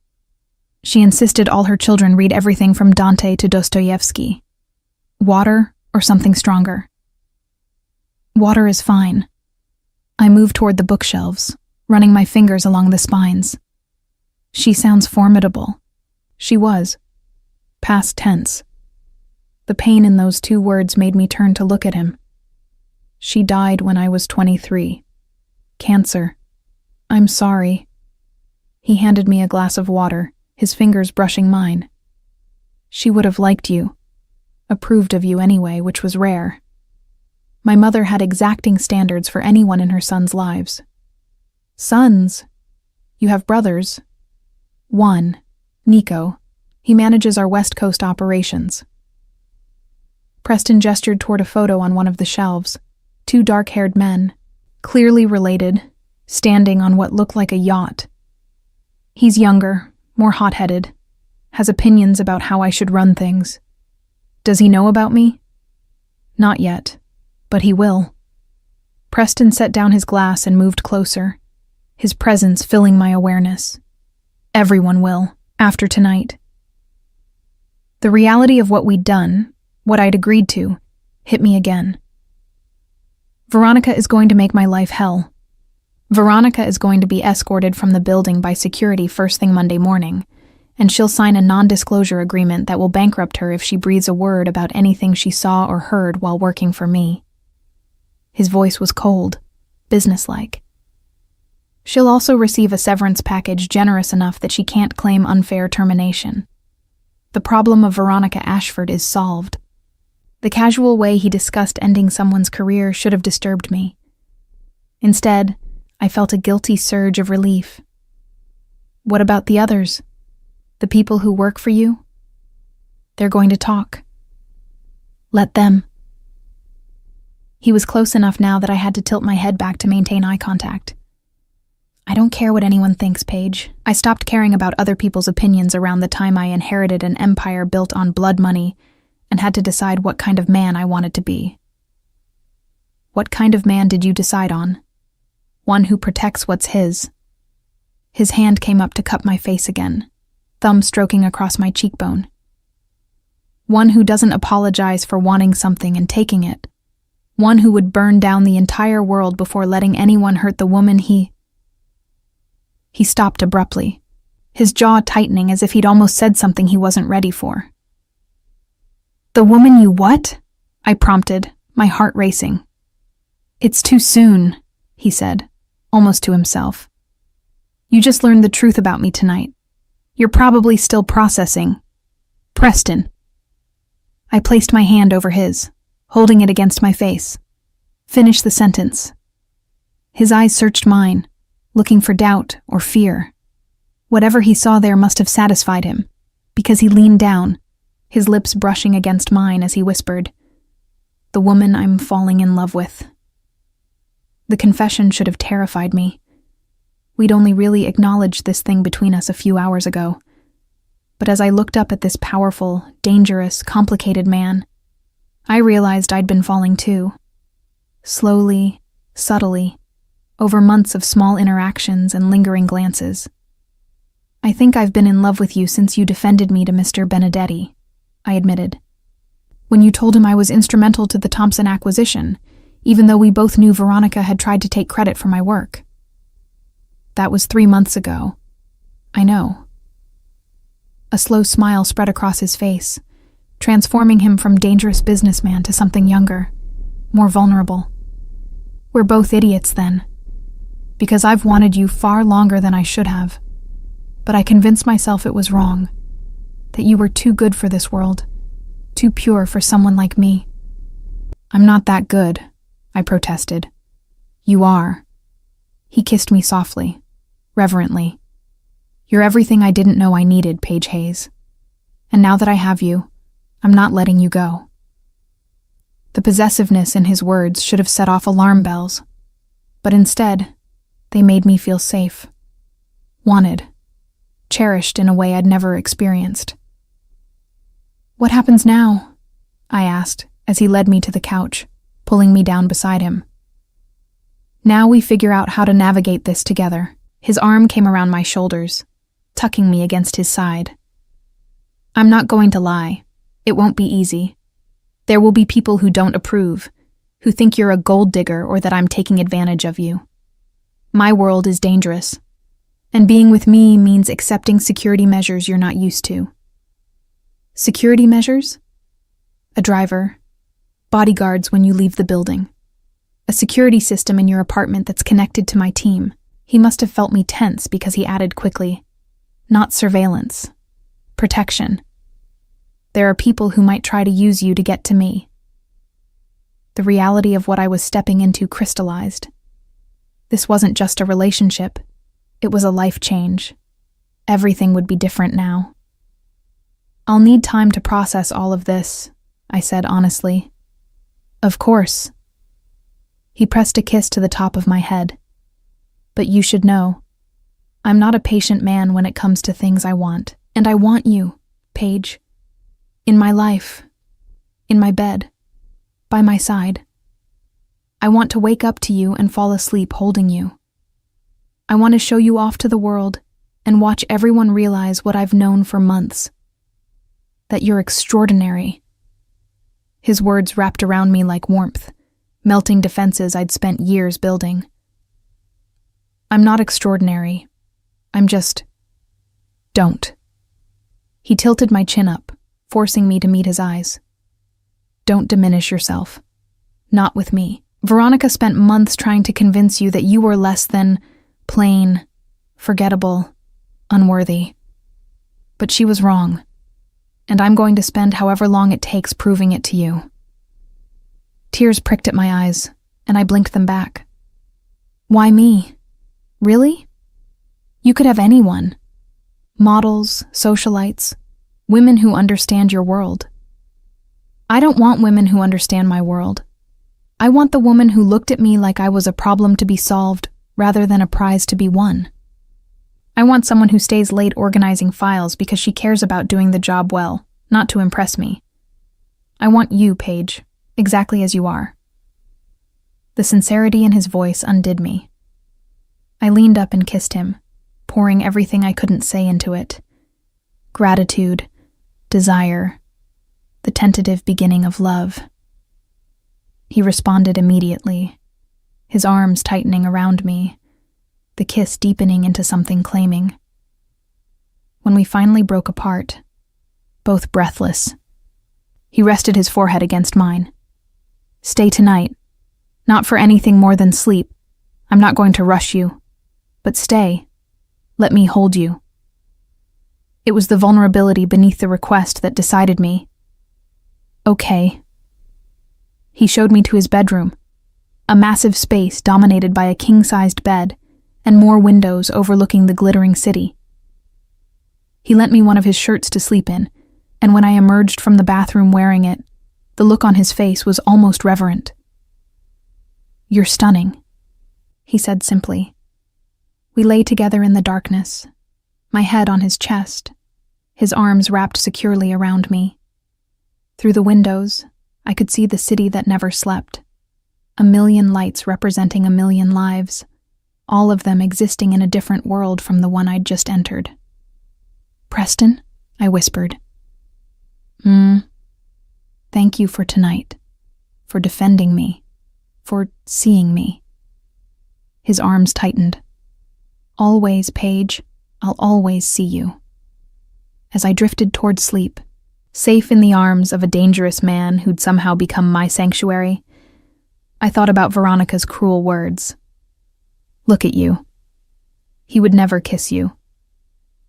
She insisted all her children read everything from Dante to Dostoevsky. Water or something stronger?" "Water is fine." I moved toward the bookshelves, running my fingers along the spines. "She sounds formidable." She was. Past tense. The pain in those 2 words made me turn to look at him. "She died when I was 23. Cancer. I'm sorry." He handed me a glass of water, his fingers brushing mine. "She would have liked you. Approved of you anyway, which was rare. My mother had exacting standards for anyone in her sons' lives." "Sons? You have brothers?" "One. Nico. He manages our West Coast operations." Preston gestured toward a photo on one of the shelves. 2 dark-haired men, clearly related, standing on what looked like a yacht. "He's younger, more hot-headed, has opinions about how I should run things." "Does he know about me?" "Not yet, but he will." Preston set down his glass and moved closer, his presence filling my awareness. "Everyone will, after tonight." The reality of what we'd done, what I'd agreed to, hit me again. Veronica is going to make my life hell. Veronica is going to be escorted from the building by security first thing Monday morning, and she'll sign a non-disclosure agreement that will bankrupt her if she breathes a word about anything she saw or heard while working for me. His voice was cold, businesslike. She'll also receive a severance package generous enough that she can't claim unfair termination. The problem of Veronica Ashford is solved. The casual way he discussed ending someone's career should have disturbed me. Instead, I felt a guilty surge of relief. "What about the others? The people who work for you? They're going to talk. Let them." He was close enough now that I had to tilt my head back to maintain eye contact. "I don't care what anyone thinks, Paige. I stopped caring about other people's opinions around the time I inherited an empire built on blood money and had to decide what kind of man I wanted to be." "What kind of man did you decide on?" "One who protects what's his." His hand came up to cup my face again, thumb stroking across my cheekbone. "One who doesn't apologize for wanting something and taking it. One who would burn down the entire world before letting anyone hurt the woman he stopped abruptly, his jaw tightening as if he'd almost said something he wasn't ready for. "The woman you what?" I prompted, my heart racing. "It's too soon," he said, almost to himself. "You just learned the truth about me tonight. You're probably still processing." "Preston." I placed my hand over his, holding it against my face. "Finish the sentence." His eyes searched mine, looking for doubt or fear. Whatever he saw there must have satisfied him, because he leaned down, his lips brushing against mine as he whispered, "The woman I'm falling in love with." The confession should have terrified me. We'd only really acknowledged this thing between us a few hours ago. But as I looked up at this powerful, dangerous, complicated man, I realized I'd been falling too. Slowly, subtly, over months of small interactions and lingering glances. "I think I've been in love with you since you defended me to Mr. Benedetti," I admitted. "When you told him I was instrumental to the Thompson acquisition, even though we both knew Veronica had tried to take credit for my work." "That was 3 months ago." "I know." A slow smile spread across his face, transforming him from dangerous businessman to something younger, more vulnerable. "We're both idiots then, because I've wanted you far longer than I should have. But I convinced myself it was wrong, that you were too good for this world, too pure for someone like me." I'm not that good, I protested. You are. He kissed me softly, reverently. You're everything I didn't know I needed, Paige Hayes. And now that I have you, I'm not letting you go. The possessiveness in his words should have set off alarm bells, but instead, they made me feel safe, wanted, cherished in a way I'd never experienced. What happens now? I asked as he led me to the couch, pulling me down beside him. Now we figure out how to navigate this together. His arm came around my shoulders, tucking me against his side. I'm not going to lie. It won't be easy. There will be people who don't approve, who think you're a gold digger or that I'm taking advantage of you. My world is dangerous, and being with me means accepting security measures you're not used to. Security measures? A driver, bodyguards when you leave the building, a security system in your apartment that's connected to my team. He must have felt me tense because he added quickly, not surveillance, protection. There are people who might try to use you to get to me. The reality of what I was stepping into crystallized. This wasn't just a relationship. It was a life change. Everything would be different now. I'll need time to process all of this, I said honestly. Of course. He pressed a kiss to the top of my head. But you should know, I'm not a patient man when it comes to things I want. And I want you, Paige. In my life. In my bed. By my side. I want to wake up to you and fall asleep holding you. I want to show you off to the world and watch everyone realize what I've known for months. That you're extraordinary. His words wrapped around me like warmth, melting defenses I'd spent years building. I'm not extraordinary. I'm just... Don't. He tilted my chin up, forcing me to meet his eyes. Don't diminish yourself. Not with me. Veronica spent months trying to convince you that you were less than plain, forgettable, unworthy. But she was wrong, and I'm going to spend however long it takes proving it to you. Tears pricked at my eyes, and I blinked them back. Why me? Really? You could have anyone. Models, socialites, women who understand your world. I don't want women who understand my world. I want the woman who looked at me like I was a problem to be solved rather than a prize to be won. I want someone who stays late organizing files because she cares about doing the job well, not to impress me. I want you, Paige, exactly as you are. The sincerity in his voice undid me. I leaned up and kissed him, pouring everything I couldn't say into it. Gratitude, desire, the tentative beginning of love. He responded immediately, his arms tightening around me, the kiss deepening into something claiming. When we finally broke apart, both breathless, he rested his forehead against mine. Stay tonight. Not for anything more than sleep. I'm not going to rush you. But stay. Let me hold you. It was the vulnerability beneath the request that decided me. Okay. He showed me to his bedroom, a massive space dominated by a king-sized bed and more windows overlooking the glittering city. He lent me one of his shirts to sleep in, and when I emerged from the bathroom wearing it, the look on his face was almost reverent. You're stunning, he said simply. We lay together in the darkness, my head on his chest, his arms wrapped securely around me. Through the windows, I could see the city that never slept, a million lights representing a million lives, all of them existing in a different world from the one I'd just entered. Preston? I whispered. Thank you for tonight, for defending me, for seeing me. His arms tightened. Always, Paige, I'll always see you. As I drifted toward sleep, safe in the arms of a dangerous man who'd somehow become my sanctuary, I thought about Veronica's cruel words. Look at you. He would never kiss you.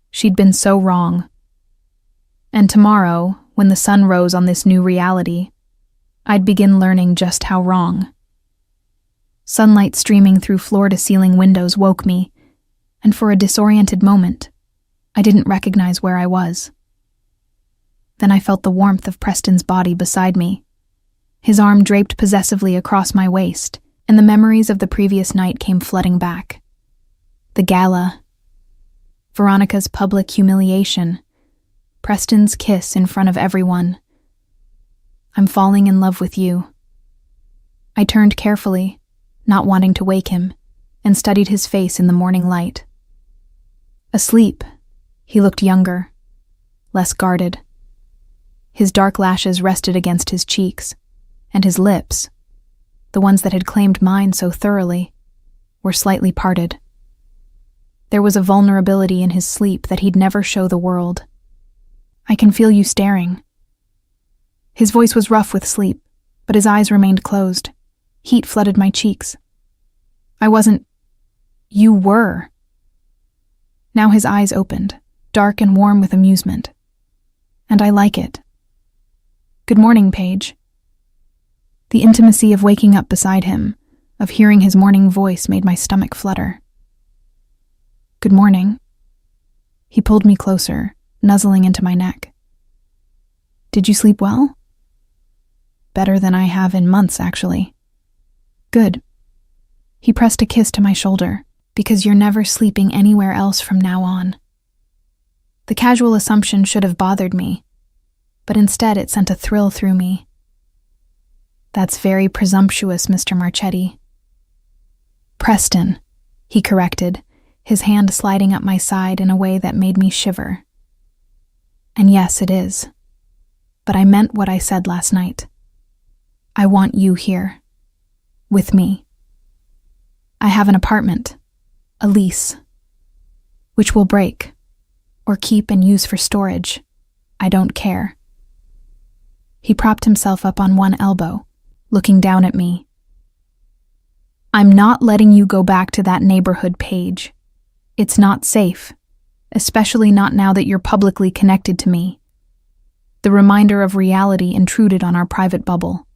She'd been so wrong. And tomorrow, when the sun rose on this new reality, I'd begin learning just how wrong. Sunlight streaming through floor-to-ceiling windows woke me, and for a disoriented moment, I didn't recognize where I was. Then I felt the warmth of Preston's body beside me. His arm draped possessively across my waist, and the memories of the previous night came flooding back. The gala, Veronica's public humiliation, Preston's kiss in front of everyone. I'm falling in love with you. I turned carefully, not wanting to wake him, and studied his face in the morning light. Asleep, he looked younger, less guarded. His dark lashes rested against his cheeks, and his lips, the ones that had claimed mine so thoroughly, were slightly parted. There was a vulnerability in his sleep that he'd never show the world. I can feel you staring. His voice was rough with sleep, but his eyes remained closed. Heat flooded my cheeks. I wasn't. You were. Now his eyes opened, dark and warm with amusement. And I like it. Good morning, Paige. The intimacy of waking up beside him, of hearing his morning voice, made my stomach flutter. Good morning. He pulled me closer, nuzzling into my neck. Did you sleep well? Better than I have in months, actually. Good. He pressed a kiss to my shoulder, because you're never sleeping anywhere else from now on. The casual assumption should have bothered me, but instead it sent a thrill through me. That's very presumptuous, Mr. Marchetti. Preston, he corrected, his hand sliding up my side in a way that made me shiver. And yes, it is. But I meant what I said last night. I want you here. With me. I have an apartment. A lease. Which will break. Or keep and use for storage. I don't care. He propped himself up on one elbow, looking down at me. I'm not letting you go back to that neighborhood, Paige. It's not safe, especially not now that you're publicly connected to me. The reminder of reality intruded on our private bubble.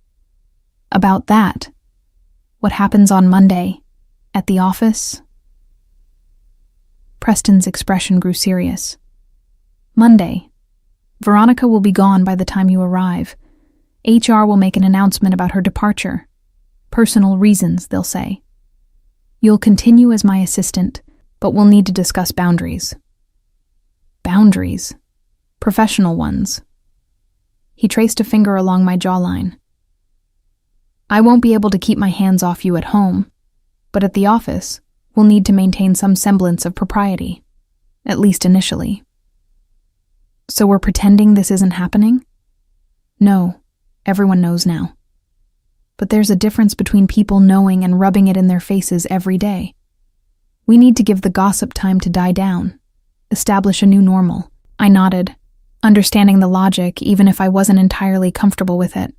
About that, what happens on Monday, at the office? Preston's expression grew serious. Monday. Veronica will be gone by the time you arrive. HR will make an announcement about her departure. Personal reasons, they'll say. You'll continue as my assistant, but we'll need to discuss boundaries. Boundaries? Professional ones. He traced a finger along my jawline. I won't be able to keep my hands off you at home, but at the office, we'll need to maintain some semblance of propriety, at least initially. So we're pretending this isn't happening? No, everyone knows now. But there's a difference between people knowing and rubbing it in their faces every day. We need to give the gossip time to die down, establish a new normal. I nodded, understanding the logic even if I wasn't entirely comfortable with it.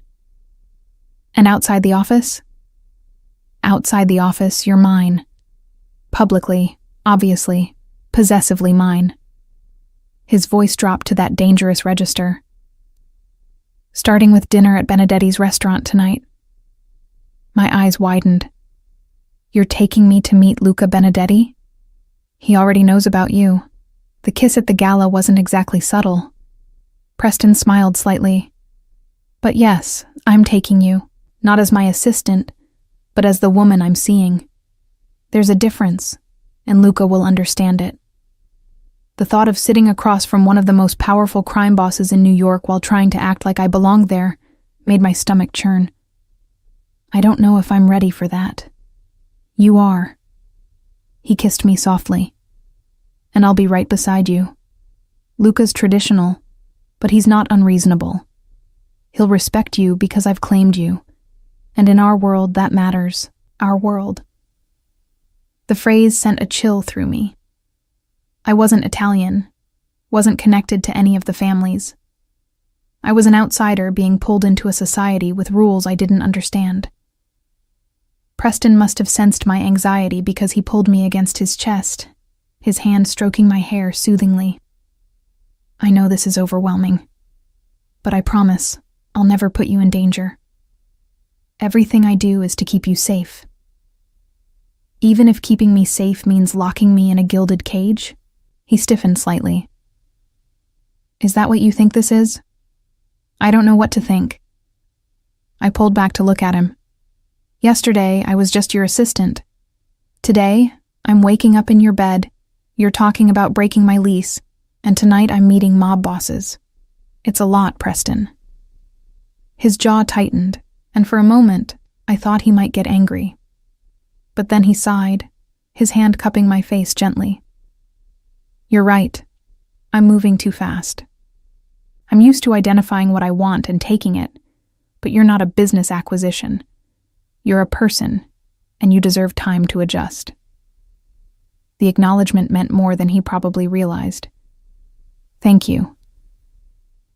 And outside the office? Outside the office, you're mine. Publicly, obviously, possessively mine. His voice dropped to that dangerous register. Starting with dinner at Benedetti's restaurant tonight. My eyes widened. You're taking me to meet Luca Benedetti? He already knows about you. The kiss at the gala wasn't exactly subtle. Preston smiled slightly. But yes, I'm taking you, not as my assistant, but as the woman I'm seeing. There's a difference, and Luca will understand it. The thought of sitting across from one of the most powerful crime bosses in New York while trying to act like I belonged there made my stomach churn. I don't know if I'm ready for that. You are. He kissed me softly. And I'll be right beside you. Luca's traditional, but he's not unreasonable. He'll respect you because I've claimed you. And in our world, that matters. Our world. The phrase sent a chill through me. I wasn't Italian, wasn't connected to any of the families. I was an outsider being pulled into a society with rules I didn't understand. Preston must have sensed my anxiety because he pulled me against his chest, his hand stroking my hair soothingly. I know this is overwhelming, but I promise I'll never put you in danger. Everything I do is to keep you safe. Even if keeping me safe means locking me in a gilded cage? He stiffened slightly. Is that what you think this is? I don't know what to think. I pulled back to look at him. Yesterday, I was just your assistant. Today, I'm waking up in your bed, you're talking about breaking my lease, and tonight I'm meeting mob bosses. It's a lot, Preston. His jaw tightened, and for a moment, I thought he might get angry. But then he sighed, his hand cupping my face gently. You're right. I'm moving too fast. I'm used to identifying what I want and taking it, but you're not a business acquisition. You're a person, and you deserve time to adjust. The acknowledgement meant more than he probably realized. Thank you.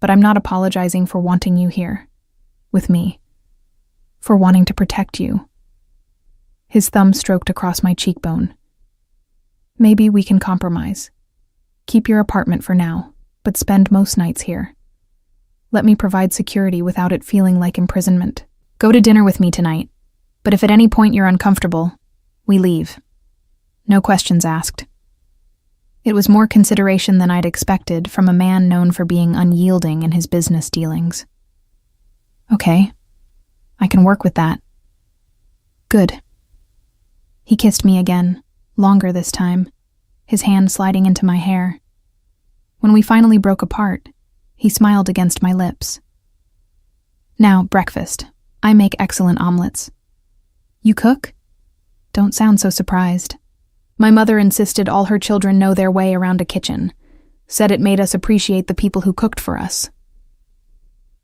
But I'm not apologizing for wanting you here, with me, for wanting to protect you. His thumb stroked across my cheekbone. Maybe we can compromise. Keep your apartment for now, but spend most nights here. Let me provide security without it feeling like imprisonment. Go to dinner with me tonight, but if at any point you're uncomfortable, we leave. No questions asked. It was more consideration than I'd expected from a man known for being unyielding in his business dealings. Okay, I can work with that. Good. He kissed me again, longer this time, his hand sliding into my hair. When we finally broke apart, he smiled against my lips. Now, breakfast. I make excellent omelets. You cook? Don't sound so surprised. My mother insisted all her children know their way around a kitchen, said it made us appreciate the people who cooked for us.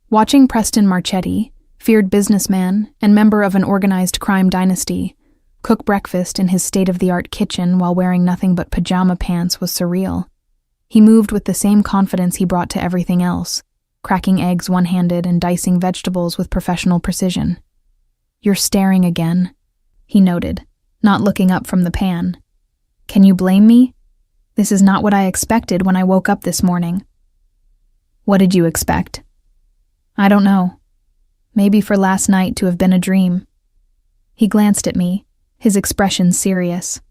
Watching Preston Marchetti, feared businessman and member of an organized crime dynasty, cook breakfast in his state-of-the-art kitchen while wearing nothing but pajama pants was surreal. He moved with the same confidence he brought to everything else, cracking eggs one-handed and dicing vegetables with professional precision. You're staring again, he noted, not looking up from the pan. Can you blame me? This is not what I expected when I woke up this morning. What did you expect? I don't know. Maybe for last night to have been a dream. He glanced at me, his expression serious.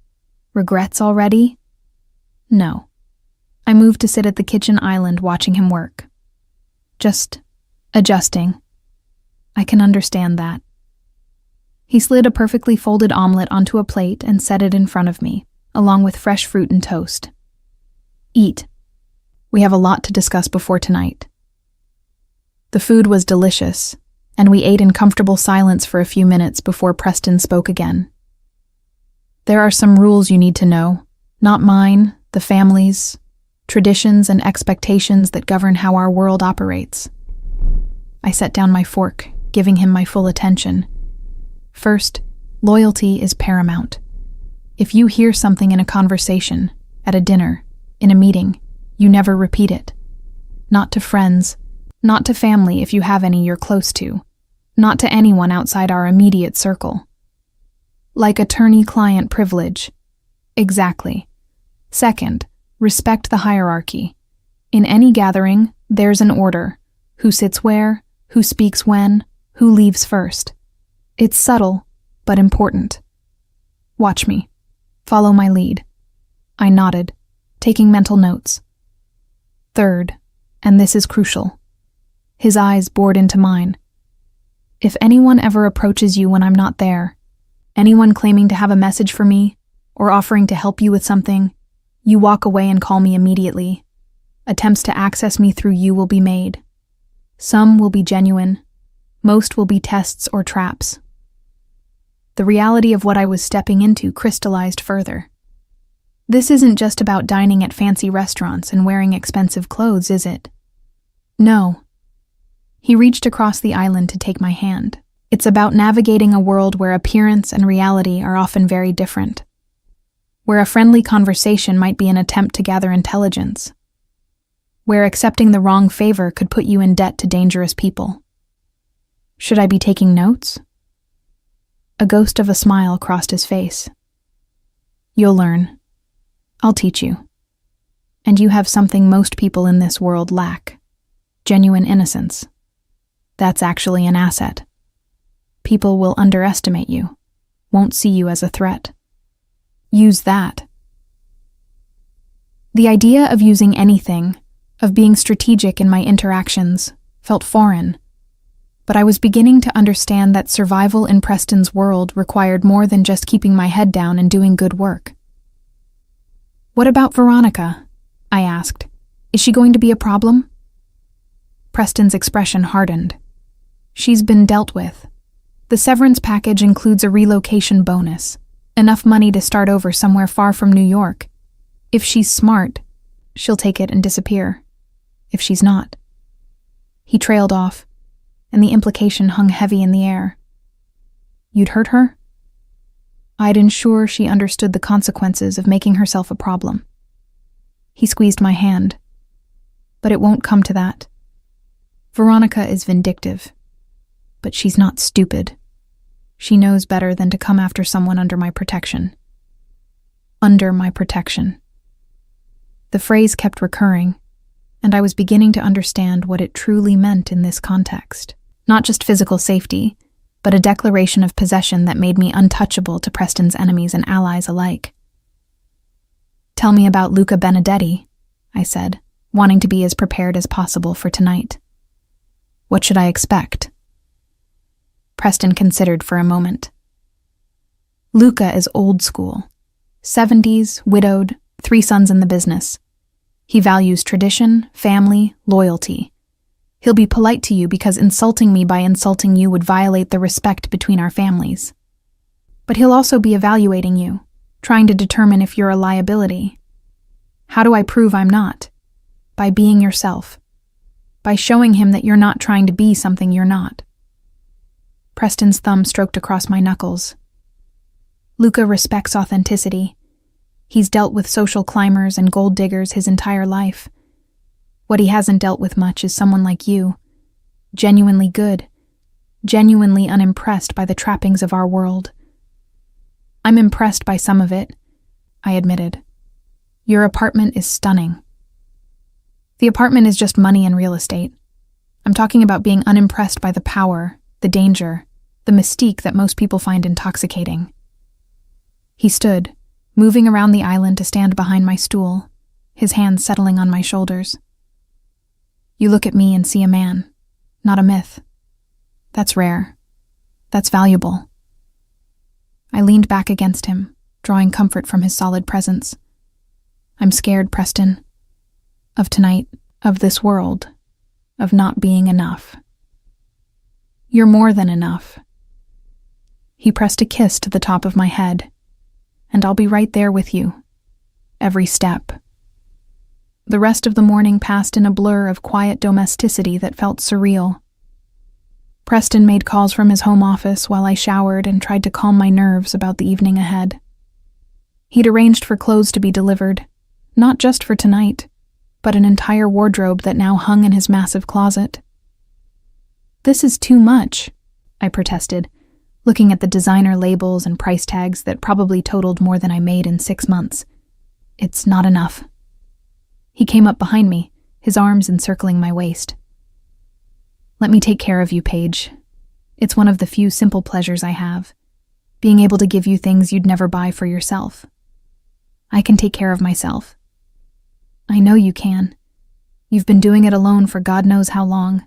Regrets already? No. I moved to sit at the kitchen island watching him work. Just adjusting. I can understand that. He slid a perfectly folded omelet onto a plate and set it in front of me, along with fresh fruit and toast. Eat. We have a lot to discuss before tonight. The food was delicious, and we ate in comfortable silence for a few minutes before Preston spoke again. There are some rules you need to know, not mine, the family's, traditions and expectations that govern how our world operates. I set down my fork, giving him my full attention. First, loyalty is paramount. If you hear something in a conversation, at a dinner, in a meeting, you never repeat it. Not to friends, not to family if you have any you're close to, not to anyone outside our immediate circle. Like attorney-client privilege. Exactly. Second, respect the hierarchy. In any gathering, there's an order. Who sits where, who speaks when, who leaves first. It's subtle, but important. Watch me. Follow my lead. I nodded, taking mental notes. Third, and this is crucial. His eyes bored into mine. If anyone ever approaches you when I'm not there, anyone claiming to have a message for me, or offering to help you with something, you walk away and call me immediately. Attempts to access me through you will be made. Some will be genuine. Most will be tests or traps. The reality of what I was stepping into crystallized further. This isn't just about dining at fancy restaurants and wearing expensive clothes, is it? No. He reached across the island to take my hand. It's about navigating a world where appearance and reality are often very different. Where a friendly conversation might be an attempt to gather intelligence. Where accepting the wrong favor could put you in debt to dangerous people. Should I be taking notes? A ghost of a smile crossed his face. You'll learn. I'll teach you. And you have something most people in this world lack. Genuine innocence. That's actually an asset. People will underestimate you, won't see you as a threat. Use that. The idea of using anything, of being strategic in my interactions, felt foreign. But I was beginning to understand that survival in Preston's world required more than just keeping my head down and doing good work. "What about Veronica?" I asked. "Is she going to be a problem?" Preston's expression hardened. "She's been dealt with. The severance package includes a relocation bonus, enough money to start over somewhere far from New York. If she's smart, she'll take it and disappear. If she's not." He trailed off, and the implication hung heavy in the air. "You'd hurt her?" I'd ensure she understood the consequences of making herself a problem. He squeezed my hand. "But it won't come to that. Veronica is vindictive, but she's not stupid. She knows better than to come after someone under my protection." Under my protection. The phrase kept recurring, and I was beginning to understand what it truly meant in this context. Not just physical safety, but a declaration of possession that made me untouchable to Preston's enemies and allies alike. "Tell me about Luca Benedetti," I said, wanting to be as prepared as possible for tonight. "What should I expect?" Preston considered for a moment. "Luca is old school. 70s, widowed, 3 sons in the business. He values tradition, family, loyalty. He'll be polite to you because insulting me by insulting you would violate the respect between our families. But he'll also be evaluating you, trying to determine if you're a liability. How do I prove I'm not? By being yourself. By showing him that you're not trying to be something you're not." Preston's thumb stroked across my knuckles. "Luca respects authenticity. He's dealt with social climbers and gold diggers his entire life. What he hasn't dealt with much is someone like you, genuinely good, genuinely unimpressed by the trappings of our world." "I'm impressed by some of it," I admitted. "Your apartment is stunning." "The apartment is just money and real estate. I'm talking about being unimpressed by the power, the danger, the mystique that most people find intoxicating." He stood, moving around the island to stand behind my stool, his hands settling on my shoulders. "You look at me and see a man, not a myth. That's rare. That's valuable." I leaned back against him, drawing comfort from his solid presence. "I'm scared, Preston. Of tonight, of this world, of not being enough." "You're more than enough." He pressed a kiss to the top of my head. "And I'll be right there with you. Every step." The rest of the morning passed in a blur of quiet domesticity that felt surreal. Preston made calls from his home office while I showered and tried to calm my nerves about the evening ahead. He'd arranged for clothes to be delivered, not just for tonight, but an entire wardrobe that now hung in his massive closet. "This is too much," I protested, looking at the designer labels and price tags that probably totaled more than I made in 6 months. "It's not enough." He came up behind me, his arms encircling my waist. "Let me take care of you, Paige. It's one of the few simple pleasures I have, being able to give you things you'd never buy for yourself. I can take care of myself." "I know you can. You've been doing it alone for God knows how long,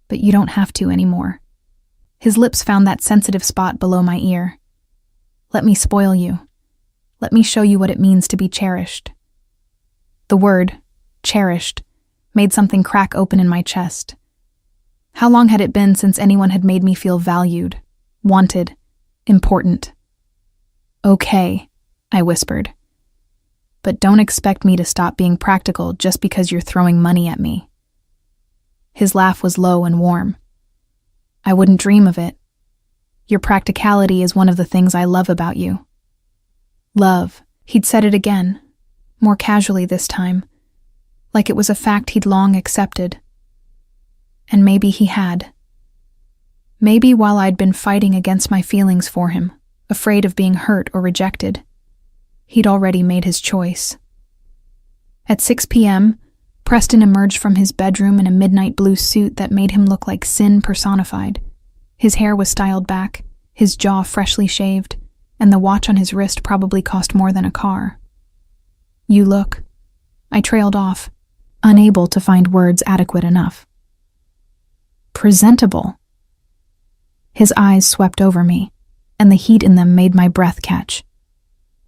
but you don't have to anymore." His lips found that sensitive spot below my ear. "Let me spoil you. Let me show you what it means to be cherished." The word, cherished, made something crack open in my chest. How long had it been since anyone had made me feel valued, wanted, important? "Okay," I whispered. "But don't expect me to stop being practical just because you're throwing money at me." His laugh was low and warm. "I wouldn't dream of it. Your practicality is one of the things I love about you." Love. He'd said it again, more casually this time, like it was a fact he'd long accepted. And maybe he had. Maybe while I'd been fighting against my feelings for him, afraid of being hurt or rejected, he'd already made his choice. At 6 p.m., Preston emerged from his bedroom in a midnight blue suit that made him look like sin personified. His hair was styled back, his jaw freshly shaved, and the watch on his wrist probably cost more than a car. "You look," I trailed off, unable to find words adequate enough. "Presentable." His eyes swept over me, and the heat in them made my breath catch.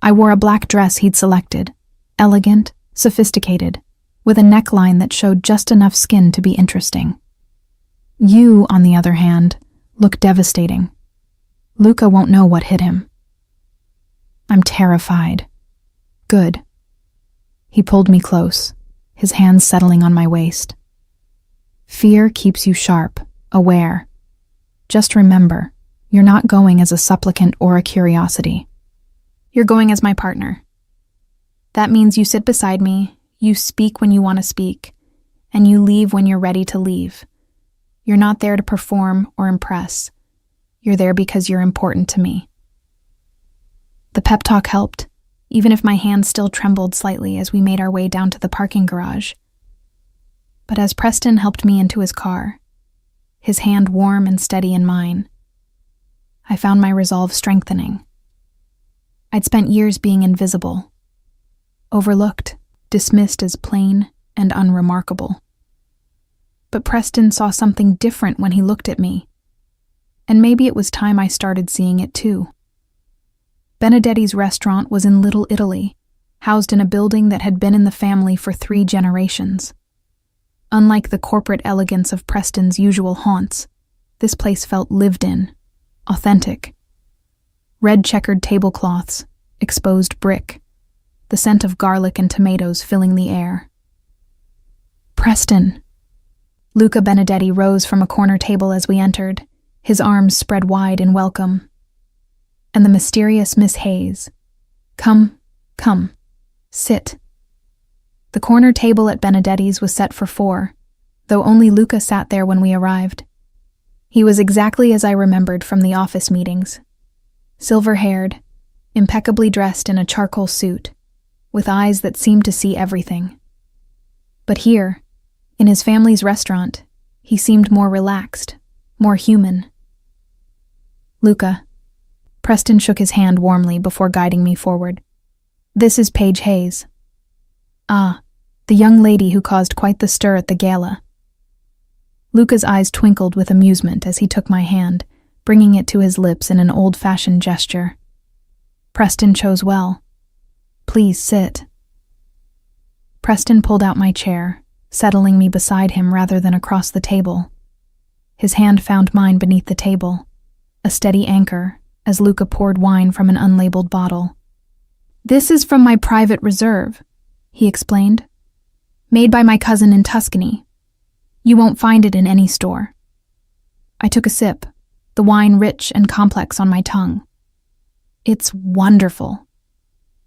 I wore a black dress he'd selected, elegant, sophisticated, with a neckline that showed just enough skin to be interesting. "You, on the other hand, look devastating. Luca won't know what hit him." "I'm terrified." "Good." He pulled me close, his hands settling on my waist. "Fear keeps you sharp, aware. Just remember, you're not going as a supplicant or a curiosity. You're going as my partner. That means you sit beside me, you speak when you want to speak, and you leave when you're ready to leave. You're not there to perform or impress. You're there because you're important to me." The pep talk helped, even if my hands still trembled slightly as we made our way down to the parking garage. But as Preston helped me into his car, his hand warm and steady in mine, I found my resolve strengthening. I'd spent years being invisible, overlooked, dismissed as plain and unremarkable. But Preston saw something different when he looked at me, and maybe it was time I started seeing it too. Benedetti's restaurant was in Little Italy, housed in a building that had been in the family for 3 generations. Unlike the corporate elegance of Preston's usual haunts, this place felt lived in, authentic. Red checkered tablecloths, exposed brick, the scent of garlic and tomatoes filling the air. "Preston!" Luca Benedetti rose from a corner table as we entered, his arms spread wide in welcome. And the mysterious Miss Hayes. Come, sit." The corner table at Benedetti's was set for 4, though only Luca sat there when we arrived. He was exactly as I remembered from the office meetings. Silver-haired, impeccably dressed in a charcoal suit, with eyes that seemed to see everything. But here, in his family's restaurant, he seemed more relaxed, more human. "Luca." Preston shook his hand warmly before guiding me forward. "This is Paige Hayes." "Ah, the young lady who caused quite the stir at the gala." Luca's eyes twinkled with amusement as he took my hand, bringing it to his lips in an old-fashioned gesture. Preston chose well. "Please sit." Preston pulled out my chair, settling me beside him rather than across the table. His hand found mine beneath the table, a steady anchor, as Luca poured wine from an unlabeled bottle. "This is from my private reserve," he explained. "Made by my cousin in Tuscany. You won't find it in any store." I took a sip, the wine rich and complex on my tongue. "It's wonderful."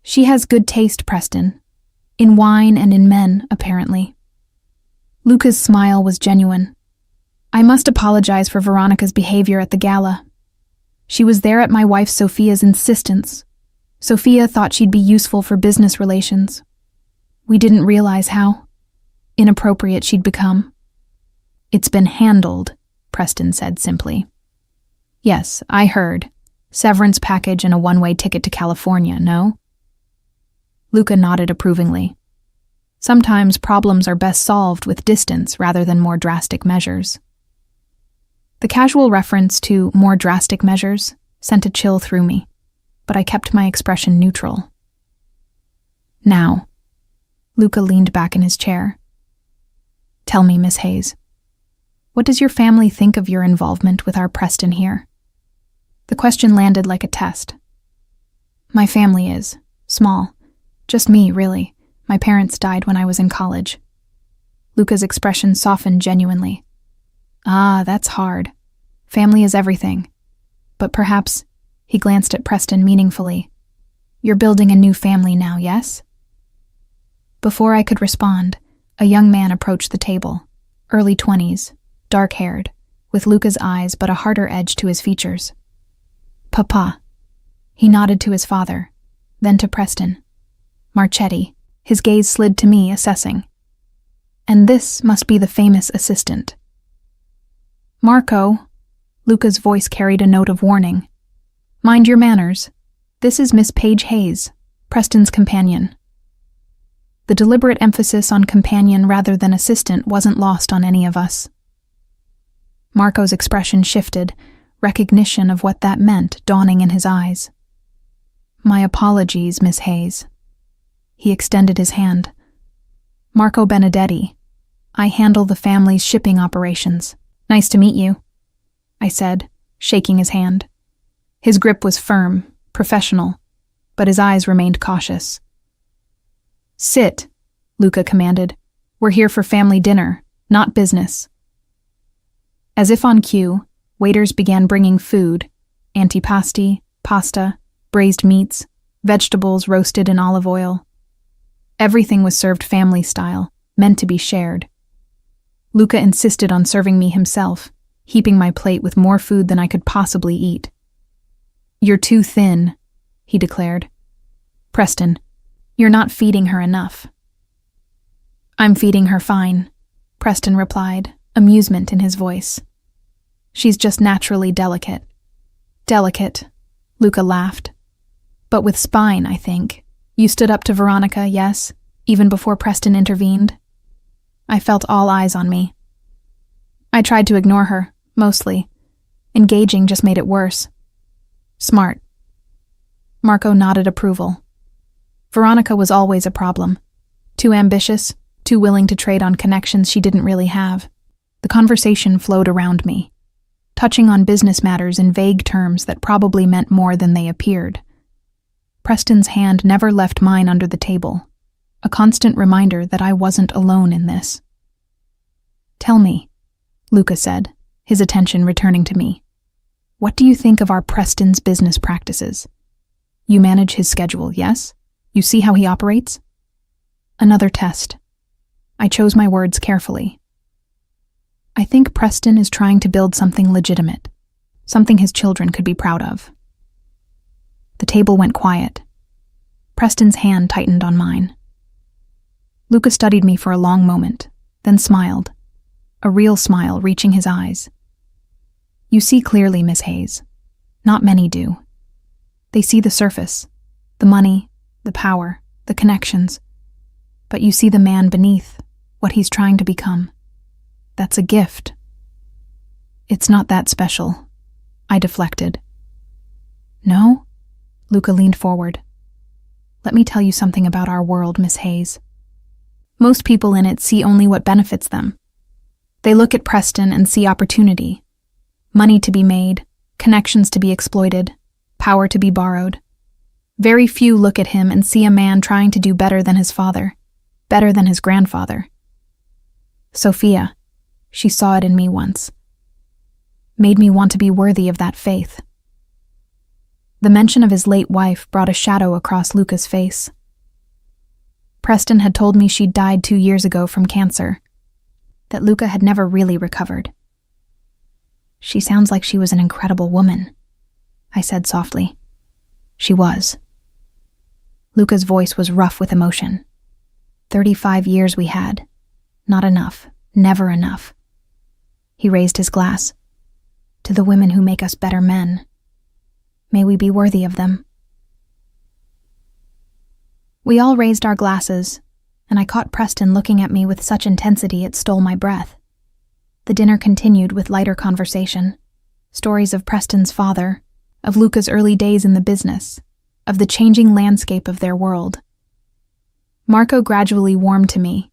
"She has good taste, Preston. In wine and in men, apparently." Luca's smile was genuine. "I must apologize for Veronica's behavior at the gala. She was there at my wife Sophia's insistence. Sophia thought she'd be useful for business relations. We didn't realize how inappropriate she'd become." "It's been handled," Preston said simply. "Yes, I heard. Severance package and a one-way ticket to California, no?" Luca nodded approvingly. Sometimes problems are best solved with distance rather than more drastic measures. The casual reference to more drastic measures sent a chill through me, but I kept my expression neutral. "Now," Luca leaned back in his chair. "Tell me, Miss Hayes, what does your family think of your involvement with our Preston here?" The question landed like a test. "My family is small. Just me, really. My parents died when I was in college." Luca's expression softened genuinely. "Ah, that's hard. Family is everything. But perhaps," he glanced at Preston meaningfully, "you're building a new family now, yes?" Before I could respond, a young man approached the table, early 20s, dark-haired, with Luca's eyes but a harder edge to his features. "Papa." He nodded to his father, then to Preston. "Marchetti." His gaze slid to me, assessing. "And this must be the famous assistant." "Marco," Luca's voice carried a note of warning. "Mind your manners. This is Miss Paige Hayes, Preston's companion." The deliberate emphasis on companion rather than assistant wasn't lost on any of us. Marco's expression shifted, recognition of what that meant dawning in his eyes. "My apologies, Miss Hayes." He extended his hand. "Marco Benedetti. I handle the family's shipping operations. Nice to meet you," I said, shaking his hand. His grip was firm, professional, but his eyes remained cautious. "Sit," Luca commanded. "We're here for family dinner, not business." As if on cue, waiters began bringing food: antipasti, pasta, braised meats, vegetables roasted in olive oil. Everything was served family style, meant to be shared. Luca insisted on serving me himself, heaping my plate with more food than I could possibly eat. "You're too thin," he declared. "Preston, you're not feeding her enough." "I'm feeding her fine," Preston replied, amusement in his voice. "She's just naturally delicate." "Delicate," Luca laughed. "But with spine, I think. You stood up to Veronica, yes, even before Preston intervened?" I felt all eyes on me. "I tried to ignore her, mostly. Engaging just made it worse." "Smart." Marco nodded approval. Veronica was always a problem. Too ambitious, too willing to trade on connections she didn't really have. The conversation flowed around me, touching on business matters in vague terms that probably meant more than they appeared. Preston's hand never left mine under the table, a constant reminder that I wasn't alone in this. "Tell me," Luca said, his attention returning to me. "What do you think of our Preston's business practices? You manage his schedule, yes? You see how he operates?" Another test. I chose my words carefully. "I think Preston is trying to build something legitimate, something his children could be proud of." The table went quiet. Preston's hand tightened on mine. Luca studied me for a long moment, then smiled, a real smile reaching his eyes. "You see clearly, Miss Hayes. Not many do. They see the surface, the money, the power, the connections. But you see the man beneath, what he's trying to become. That's a gift." "It's not that special," I deflected. "No?" Luca leaned forward. "Let me tell you something about our world, Miss Hayes. Most people in it see only what benefits them. They look at Preston and see opportunity. Money to be made, connections to be exploited, power to be borrowed. Very few look at him and see a man trying to do better than his father, better than his grandfather. Sophia, she saw it in me once. Made me want to be worthy of that faith." The mention of his late wife brought a shadow across Luca's face. Preston had told me she'd died 2 years ago from cancer, that Luca had never really recovered. "She sounds like she was an incredible woman," I said softly. "She was." Luca's voice was rough with emotion. 35 years we had. Not enough. Never enough. He raised his glass. "To the women who make us better men. May we be worthy of them." We all raised our glasses, and I caught Preston looking at me with such intensity it stole my breath. The dinner continued with lighter conversation. Stories of Preston's father, of Luca's early days in the business, of the changing landscape of their world. Marco gradually warmed to me,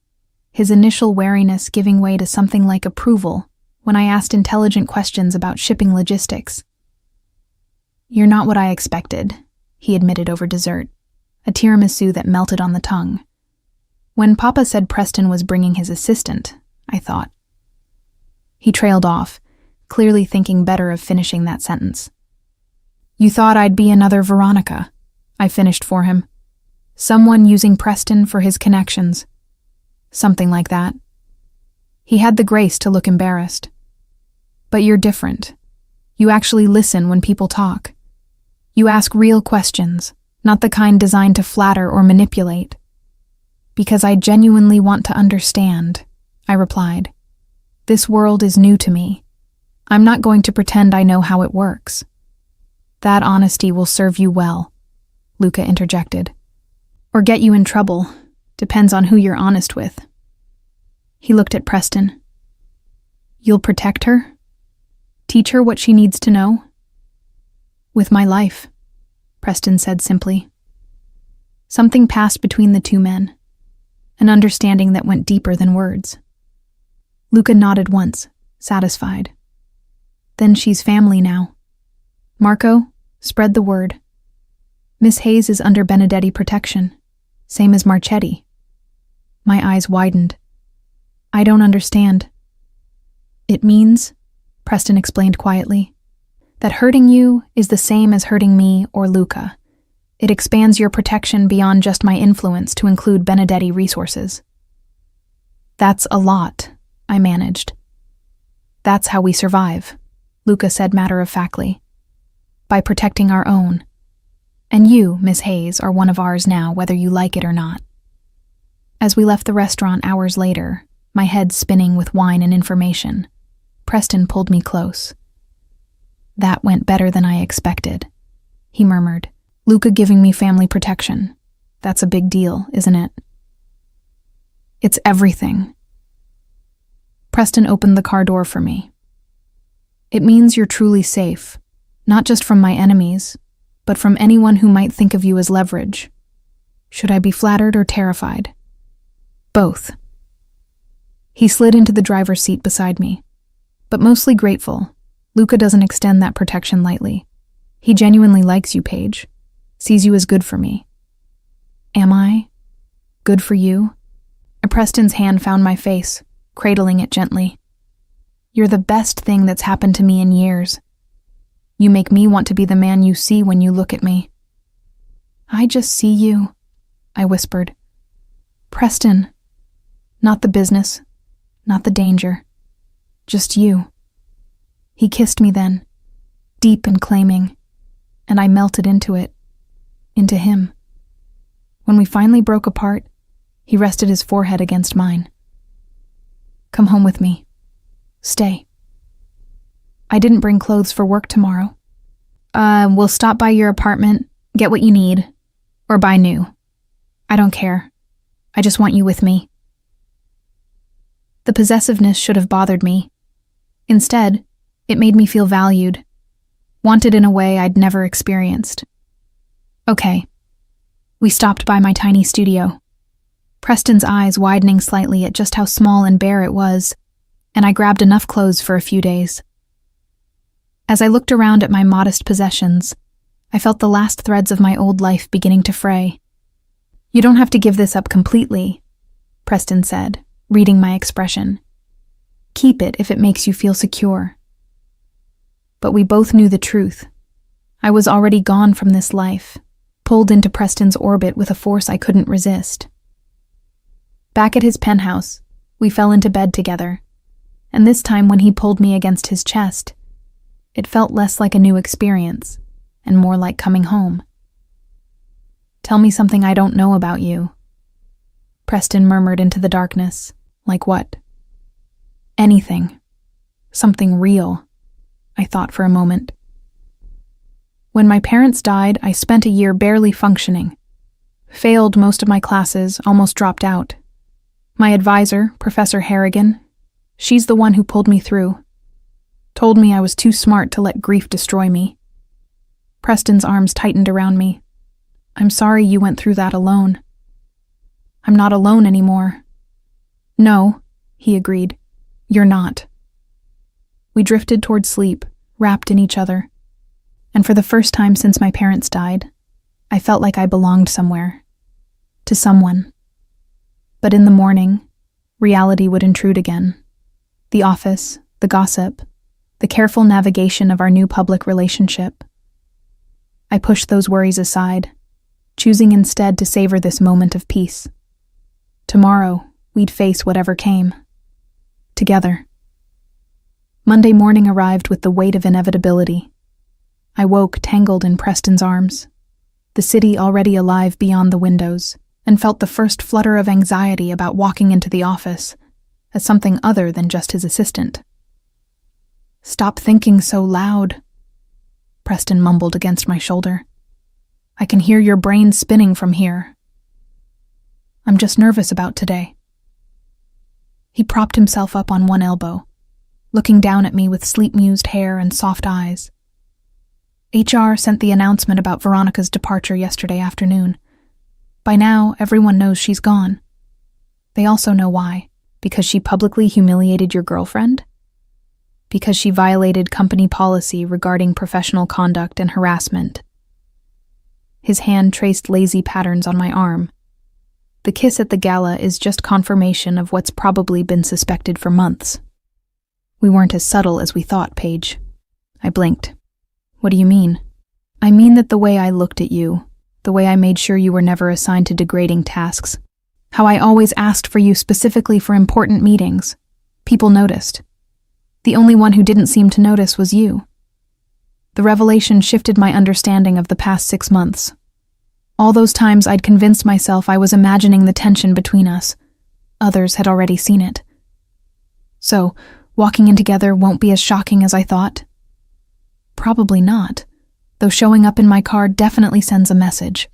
his initial wariness giving way to something like approval when I asked intelligent questions about shipping logistics. "You're not what I expected," he admitted over dessert, a tiramisu that melted on the tongue. "When Papa said Preston was bringing his assistant, I thought." He trailed off, clearly thinking better of finishing that sentence. "You thought I'd be another Veronica," I finished for him. "Someone using Preston for his connections." Something like that. He had the grace to look embarrassed. "But you're different. You actually listen when people talk. You ask real questions, not the kind designed to flatter or manipulate." "Because I genuinely want to understand," I replied. "This world is new to me. I'm not going to pretend I know how it works. That honesty will serve you well, Luca interjected. Or get you in trouble. Depends on who you're honest with. He looked at Preston. You'll protect her? Teach her what she needs to know? With my life, Preston said simply. Something passed between the two men, an understanding that went deeper than words. Luca nodded once, satisfied. Then she's family now. Marco, spread the word. Miss Hayes is under Benedetti protection, same as Marchetti. My eyes widened. I don't understand. It means, Preston explained quietly, that hurting you is the same as hurting me or Luca. It expands your protection beyond just my influence to include Benedetti resources. That's a lot, I managed. That's how we survive, Luca said matter-of-factly. By protecting our own. And you, Miss Hayes, are one of ours now, whether you like it or not. As we left the restaurant hours later, my head spinning with wine and information, Preston pulled me close. That went better than I expected, he murmured. Luca giving me family protection. That's a big deal, isn't it? It's everything. Preston opened the car door for me. It means you're truly safe, not just from my enemies, but from anyone who might think of you as leverage. Should I be flattered or terrified? Both. He slid into the driver's seat beside me, but mostly grateful. Luca doesn't extend that protection lightly. He genuinely likes you, Paige. Sees you as good for me. Am I? Good for you? Preston's hand found my face, cradling it gently. You're the best thing that's happened to me in years. You make me want to be the man you see when you look at me. I just see you, I whispered. Preston. Not the business, not the danger. Just you. He kissed me then, deep and claiming, and I melted into it, into him. When we finally broke apart, he rested his forehead against mine. Come home with me. Stay. I didn't bring clothes for work tomorrow. We'll stop by your apartment, get what you need, or buy new. I don't care. I just want you with me. The possessiveness should have bothered me. Instead, it made me feel valued, wanted in a way I'd never experienced. Okay. We stopped by my tiny studio, Preston's eyes widening slightly at just how small and bare it was, and I grabbed enough clothes for a few days. As I looked around at my modest possessions, I felt the last threads of my old life beginning to fray. You don't have to give this up completely, Preston said, reading my expression. Keep it if it makes you feel secure. But we both knew the truth. I was already gone from this life, pulled into Preston's orbit with a force I couldn't resist. Back at his penthouse, we fell into bed together, and this time when he pulled me against his chest, it felt less like a new experience and more like coming home. Tell me something I don't know about you, Preston murmured into the darkness. Like what? Anything. Something real, I thought for a moment. When my parents died, I spent a year barely functioning. Failed most of my classes, almost dropped out. My advisor, Professor Harrigan, she's the one who pulled me through. Told me I was too smart to let grief destroy me. Preston's arms tightened around me. I'm sorry you went through that alone. I'm not alone anymore. No, he agreed. You're not. We drifted toward sleep, wrapped in each other. And for the first time since my parents died, I felt like I belonged somewhere. To someone. But in the morning, reality would intrude again. The office, the gossip, the careful navigation of our new public relationship. I pushed those worries aside, choosing instead to savor this moment of peace. Tomorrow, we'd face whatever came. Together. Monday morning arrived with the weight of inevitability. I woke tangled in Preston's arms, the city already alive beyond the windows, and felt the first flutter of anxiety about walking into the office as something other than just his assistant. Stop thinking so loud, Preston mumbled against my shoulder. I can hear your brain spinning from here. I'm just nervous about today. He propped himself up on one elbow, looking down at me with sleep-mused hair and soft eyes. HR sent the announcement about Veronica's departure yesterday afternoon. By now, everyone knows she's gone. They also know why. Because she publicly humiliated your girlfriend? Because she violated company policy regarding professional conduct and harassment. His hand traced lazy patterns on my arm. The kiss at the gala is just confirmation of what's probably been suspected for months. We weren't as subtle as we thought, Paige. I blinked. What do you mean? I mean that the way I looked at you, the way I made sure you were never assigned to degrading tasks, how I always asked for you specifically for important meetings. People noticed. The only one who didn't seem to notice was you. The revelation shifted my understanding of the past 6 months. All those times I'd convinced myself I was imagining the tension between us. Others had already seen it. So, walking in together won't be as shocking as I thought? Probably not, though showing up in my car definitely sends a message.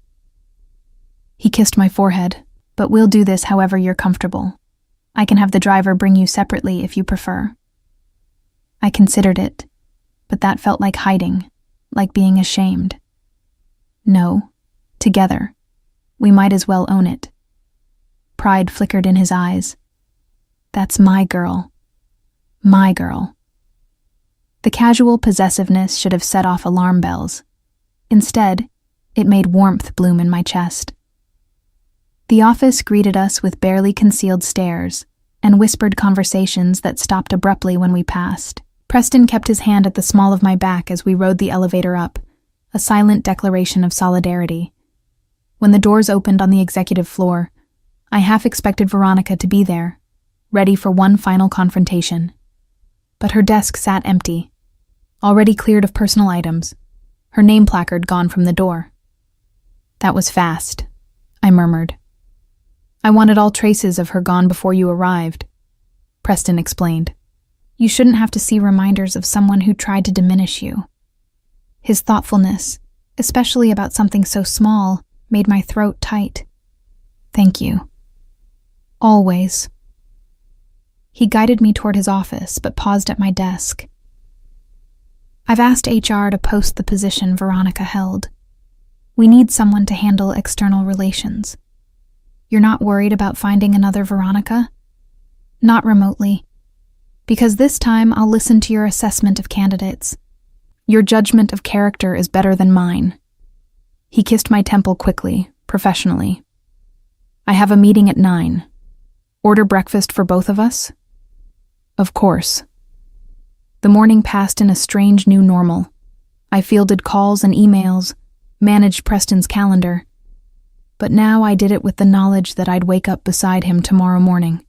He kissed my forehead. But we'll do this however you're comfortable. I can have the driver bring you separately if you prefer. I considered it, but that felt like hiding, like being ashamed. No, together. We might as well own it. Pride flickered in his eyes. That's my girl. My girl. The casual possessiveness should have set off alarm bells. Instead, it made warmth bloom in my chest. The office greeted us with barely concealed stares and whispered conversations that stopped abruptly when we passed. Preston kept his hand at the small of my back as we rode the elevator up, a silent declaration of solidarity. When the doors opened on the executive floor, I half expected Veronica to be there, ready for one final confrontation. But her desk sat empty, already cleared of personal items, her name placard gone from the door. That was fast, I murmured. I wanted all traces of her gone before you arrived, Preston explained. You shouldn't have to see reminders of someone who tried to diminish you. His thoughtfulness, especially about something so small, made my throat tight. Thank you. Always. He guided me toward his office, but paused at my desk. I've asked HR to post the position Veronica held. We need someone to handle external relations. You're not worried about finding another Veronica? Not remotely. Because this time I'll listen to your assessment of candidates. Your judgment of character is better than mine. He kissed my temple quickly, professionally. I have a meeting at 9. Order breakfast for both of us? Of course. The morning passed in a strange new normal. I fielded calls and emails, managed Preston's calendar. But now I did it with the knowledge that I'd wake up beside him tomorrow morning.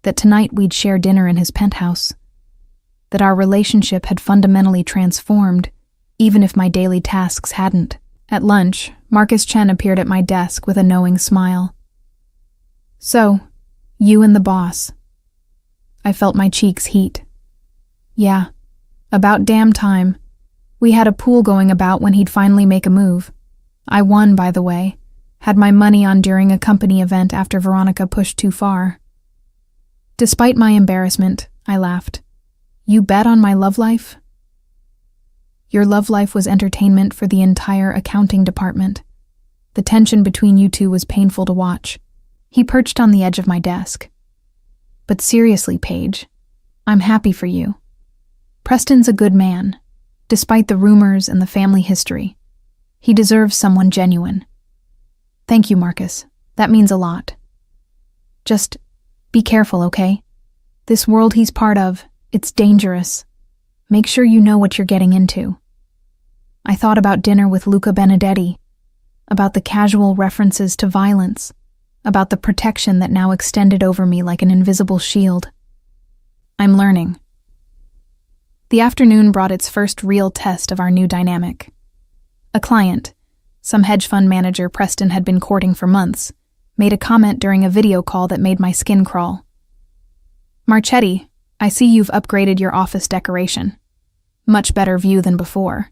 That tonight we'd share dinner in his penthouse. That our relationship had fundamentally transformed, even if my daily tasks hadn't. At lunch, Marcus Chen appeared at my desk with a knowing smile. So, you and the boss. I felt my cheeks heat. Yeah, about damn time. We had a pool going about when he'd finally make a move. I won, by the way. Had my money on during a company event after Veronica pushed too far. Despite my embarrassment, I laughed. You bet on my love life? Your love life was entertainment for the entire accounting department. The tension between you two was painful to watch. He perched on the edge of my desk. But seriously, Paige, I'm happy for you. Preston's a good man, despite the rumors and the family history. He deserves someone genuine. Thank you, Marcus. That means a lot. Just be careful, okay? This world he's part of, it's dangerous. Make sure you know what you're getting into. I thought about dinner with Luca Benedetti, about the casual references to violence, about the protection that now extended over me like an invisible shield. I'm learning. The afternoon brought its first real test of our new dynamic. A client, some hedge fund manager Preston had been courting for months, made a comment during a video call that made my skin crawl. Marchetti, I see you've upgraded your office decoration. Much better view than before.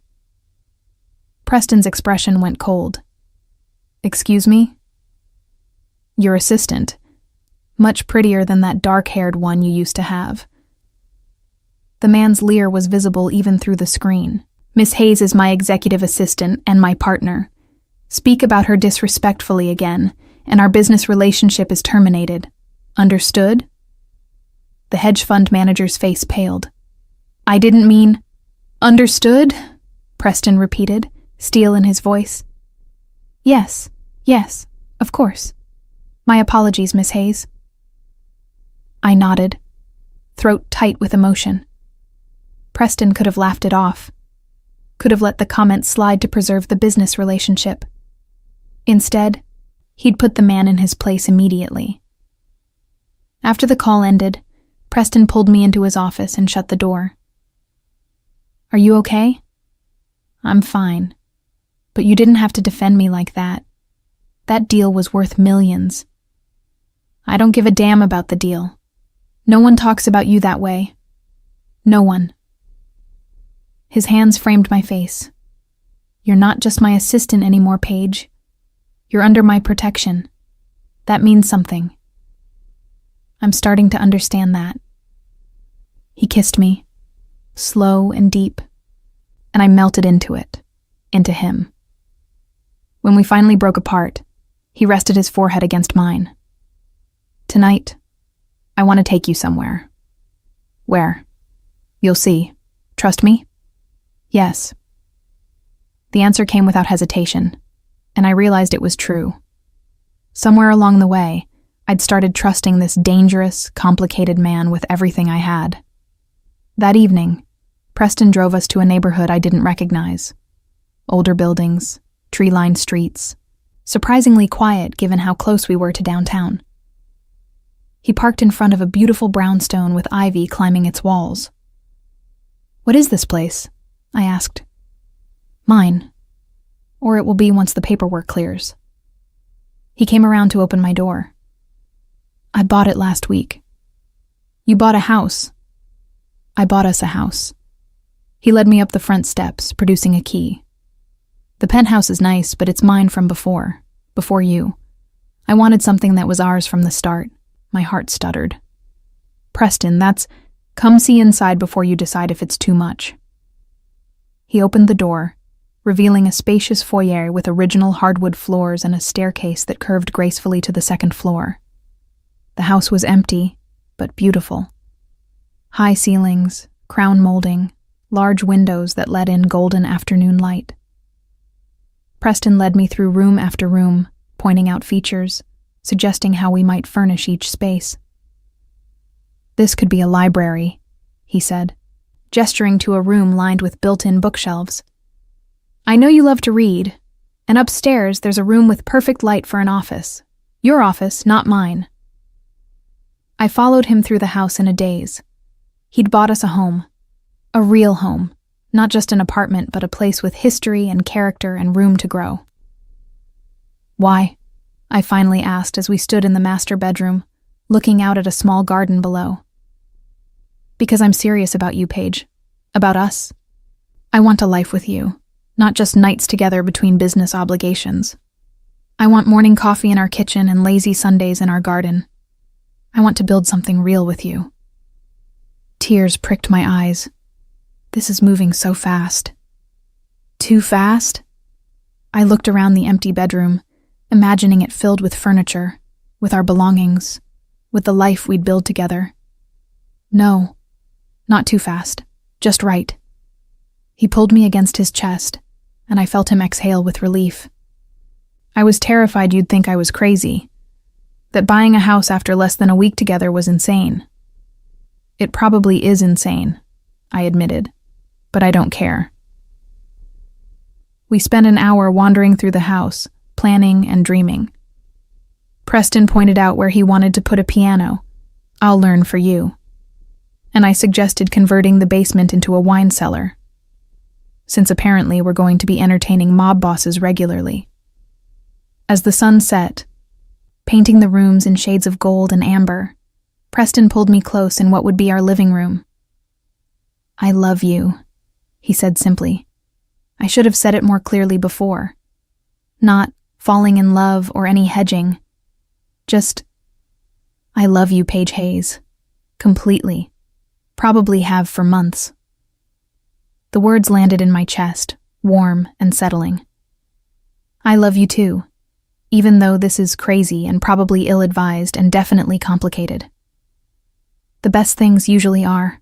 Preston's expression went cold. Excuse me? Your assistant. Much prettier than that dark-haired one you used to have. The man's leer was visible even through the screen. Miss Hayes is my executive assistant and my partner. Speak about her disrespectfully again, and our business relationship is terminated. Understood? The hedge fund manager's face paled. I didn't mean... Understood? Preston repeated, steel in his voice. Yes, of course. My apologies, Miss Hayes. I nodded, throat tight with emotion. Preston could have laughed it off, could have let the comment slide to preserve the business relationship. Instead, he'd put the man in his place immediately. After the call ended, Preston pulled me into his office and shut the door. Are you okay? I'm fine, but you didn't have to defend me like that. That deal was worth millions. I don't give a damn about the deal. No one talks about you that way. No one. His hands framed my face. You're not just my assistant anymore, Paige. You're under my protection. That means something. I'm starting to understand that. He kissed me, slow and deep, and I melted into it, into him. When we finally broke apart, he rested his forehead against mine. Tonight, I want to take you somewhere. Where? You'll see. Trust me? Yes. The answer came without hesitation, and I realized it was true. Somewhere along the way, I'd started trusting this dangerous, complicated man with everything I had. That evening, Preston drove us to a neighborhood I didn't recognize. Older buildings, tree-lined streets, surprisingly quiet given how close we were to downtown. He parked in front of a beautiful brownstone with ivy climbing its walls. What is this place? I asked. Mine. Or it will be once the paperwork clears. He came around to open my door. I bought it last week. You bought a house. I bought us a house. He led me up the front steps, producing a key. The penthouse is nice, but it's mine from before you. I wanted something that was ours from the start. My heart stuttered. Preston, come see inside before you decide if it's too much. He opened the door, revealing a spacious foyer with original hardwood floors and a staircase that curved gracefully to the second floor. The house was empty, but beautiful. High ceilings, crown molding, large windows that let in golden afternoon light. Preston led me through room after room, pointing out features, suggesting how we might furnish each space. This could be a library, he said, gesturing to a room lined with built-in bookshelves. I know you love to read, and upstairs there's a room with perfect light for an office. Your office, not mine. I followed him through the house in a daze. He'd bought us a home. A real home. Not just an apartment, but a place with history and character and room to grow. Why? I finally asked as we stood in the master bedroom, looking out at a small garden below. Because I'm serious about you, Paige. About us. I want a life with you, not just nights together between business obligations. I want morning coffee in our kitchen and lazy Sundays in our garden. I want to build something real with you. Tears pricked my eyes. This is moving so fast. Too fast? I looked around the empty bedroom, imagining it filled with furniture, with our belongings, with the life we'd build together. No, not too fast, just right. He pulled me against his chest, and I felt him exhale with relief. I was terrified you'd think I was crazy, that buying a house after less than a week together was insane. It probably is insane, I admitted, but I don't care. We spent an hour wandering through the house, planning and dreaming. Preston pointed out where he wanted to put a piano. I'll learn for you. And I suggested converting the basement into a wine cellar, since apparently we're going to be entertaining mob bosses regularly. As the sun set, painting the rooms in shades of gold and amber, Preston pulled me close in what would be our living room. "I love you," he said simply. I should have said it more clearly before. Not falling in love or any hedging. Just, "I love you, Paige Hayes. Completely. Probably have for months." The words landed in my chest, warm and settling. "I love you too, even though this is crazy and probably ill-advised and definitely complicated. The best things usually are."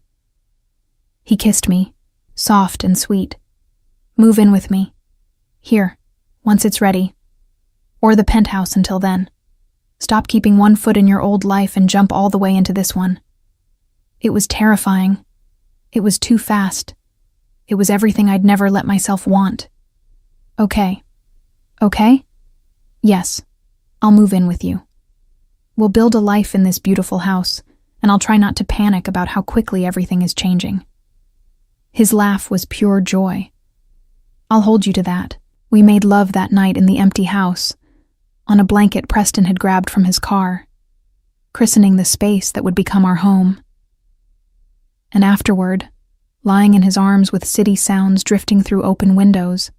He kissed me, soft and sweet. "Move in with me. Here, once it's ready. Or the penthouse until then. Stop keeping one foot in your old life and jump all the way into this one." It was terrifying. It was too fast. It was everything I'd never let myself want. "Okay. Okay? Yes, I'll move in with you. We'll build a life in this beautiful house, and I'll try not to panic about how quickly everything is changing." His laugh was pure joy. "I'll hold you to that." We made love that night in the empty house, on a blanket Preston had grabbed from his car, christening the space that would become our home. And afterward, lying in his arms with city sounds drifting through open windows,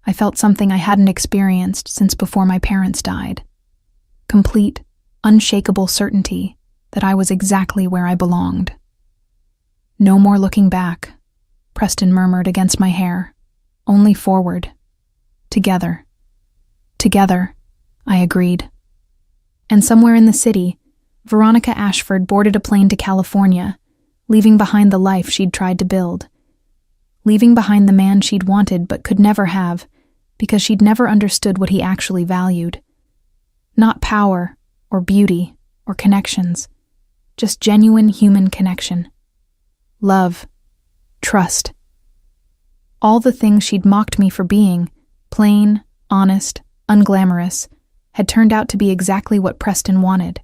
I felt something I hadn't experienced since before my parents died. Complete, unshakable certainty that I was exactly where I belonged. "No more looking back," Preston murmured against my hair. "Only forward. Together." "Together," I agreed. And somewhere in the city, Veronica Ashford boarded a plane to California, leaving behind the life she'd tried to build. Leaving behind the man she'd wanted but could never have, because she'd never understood what he actually valued. Not power, or beauty, or connections. Just genuine human connection. Love. Trust. All the things she'd mocked me for being, plain, honest, unglamorous, had turned out to be exactly what Preston wanted.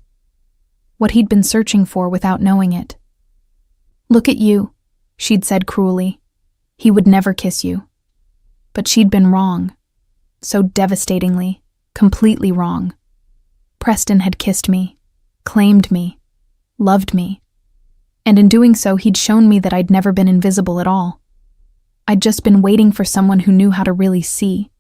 What he'd been searching for without knowing it. "Look at you," she'd said cruelly. "He would never kiss you." But she'd been wrong. So devastatingly, completely wrong. Preston had kissed me, claimed me, loved me. And in doing so, he'd shown me that I'd never been invisible at all. I'd just been waiting for someone who knew how to really see.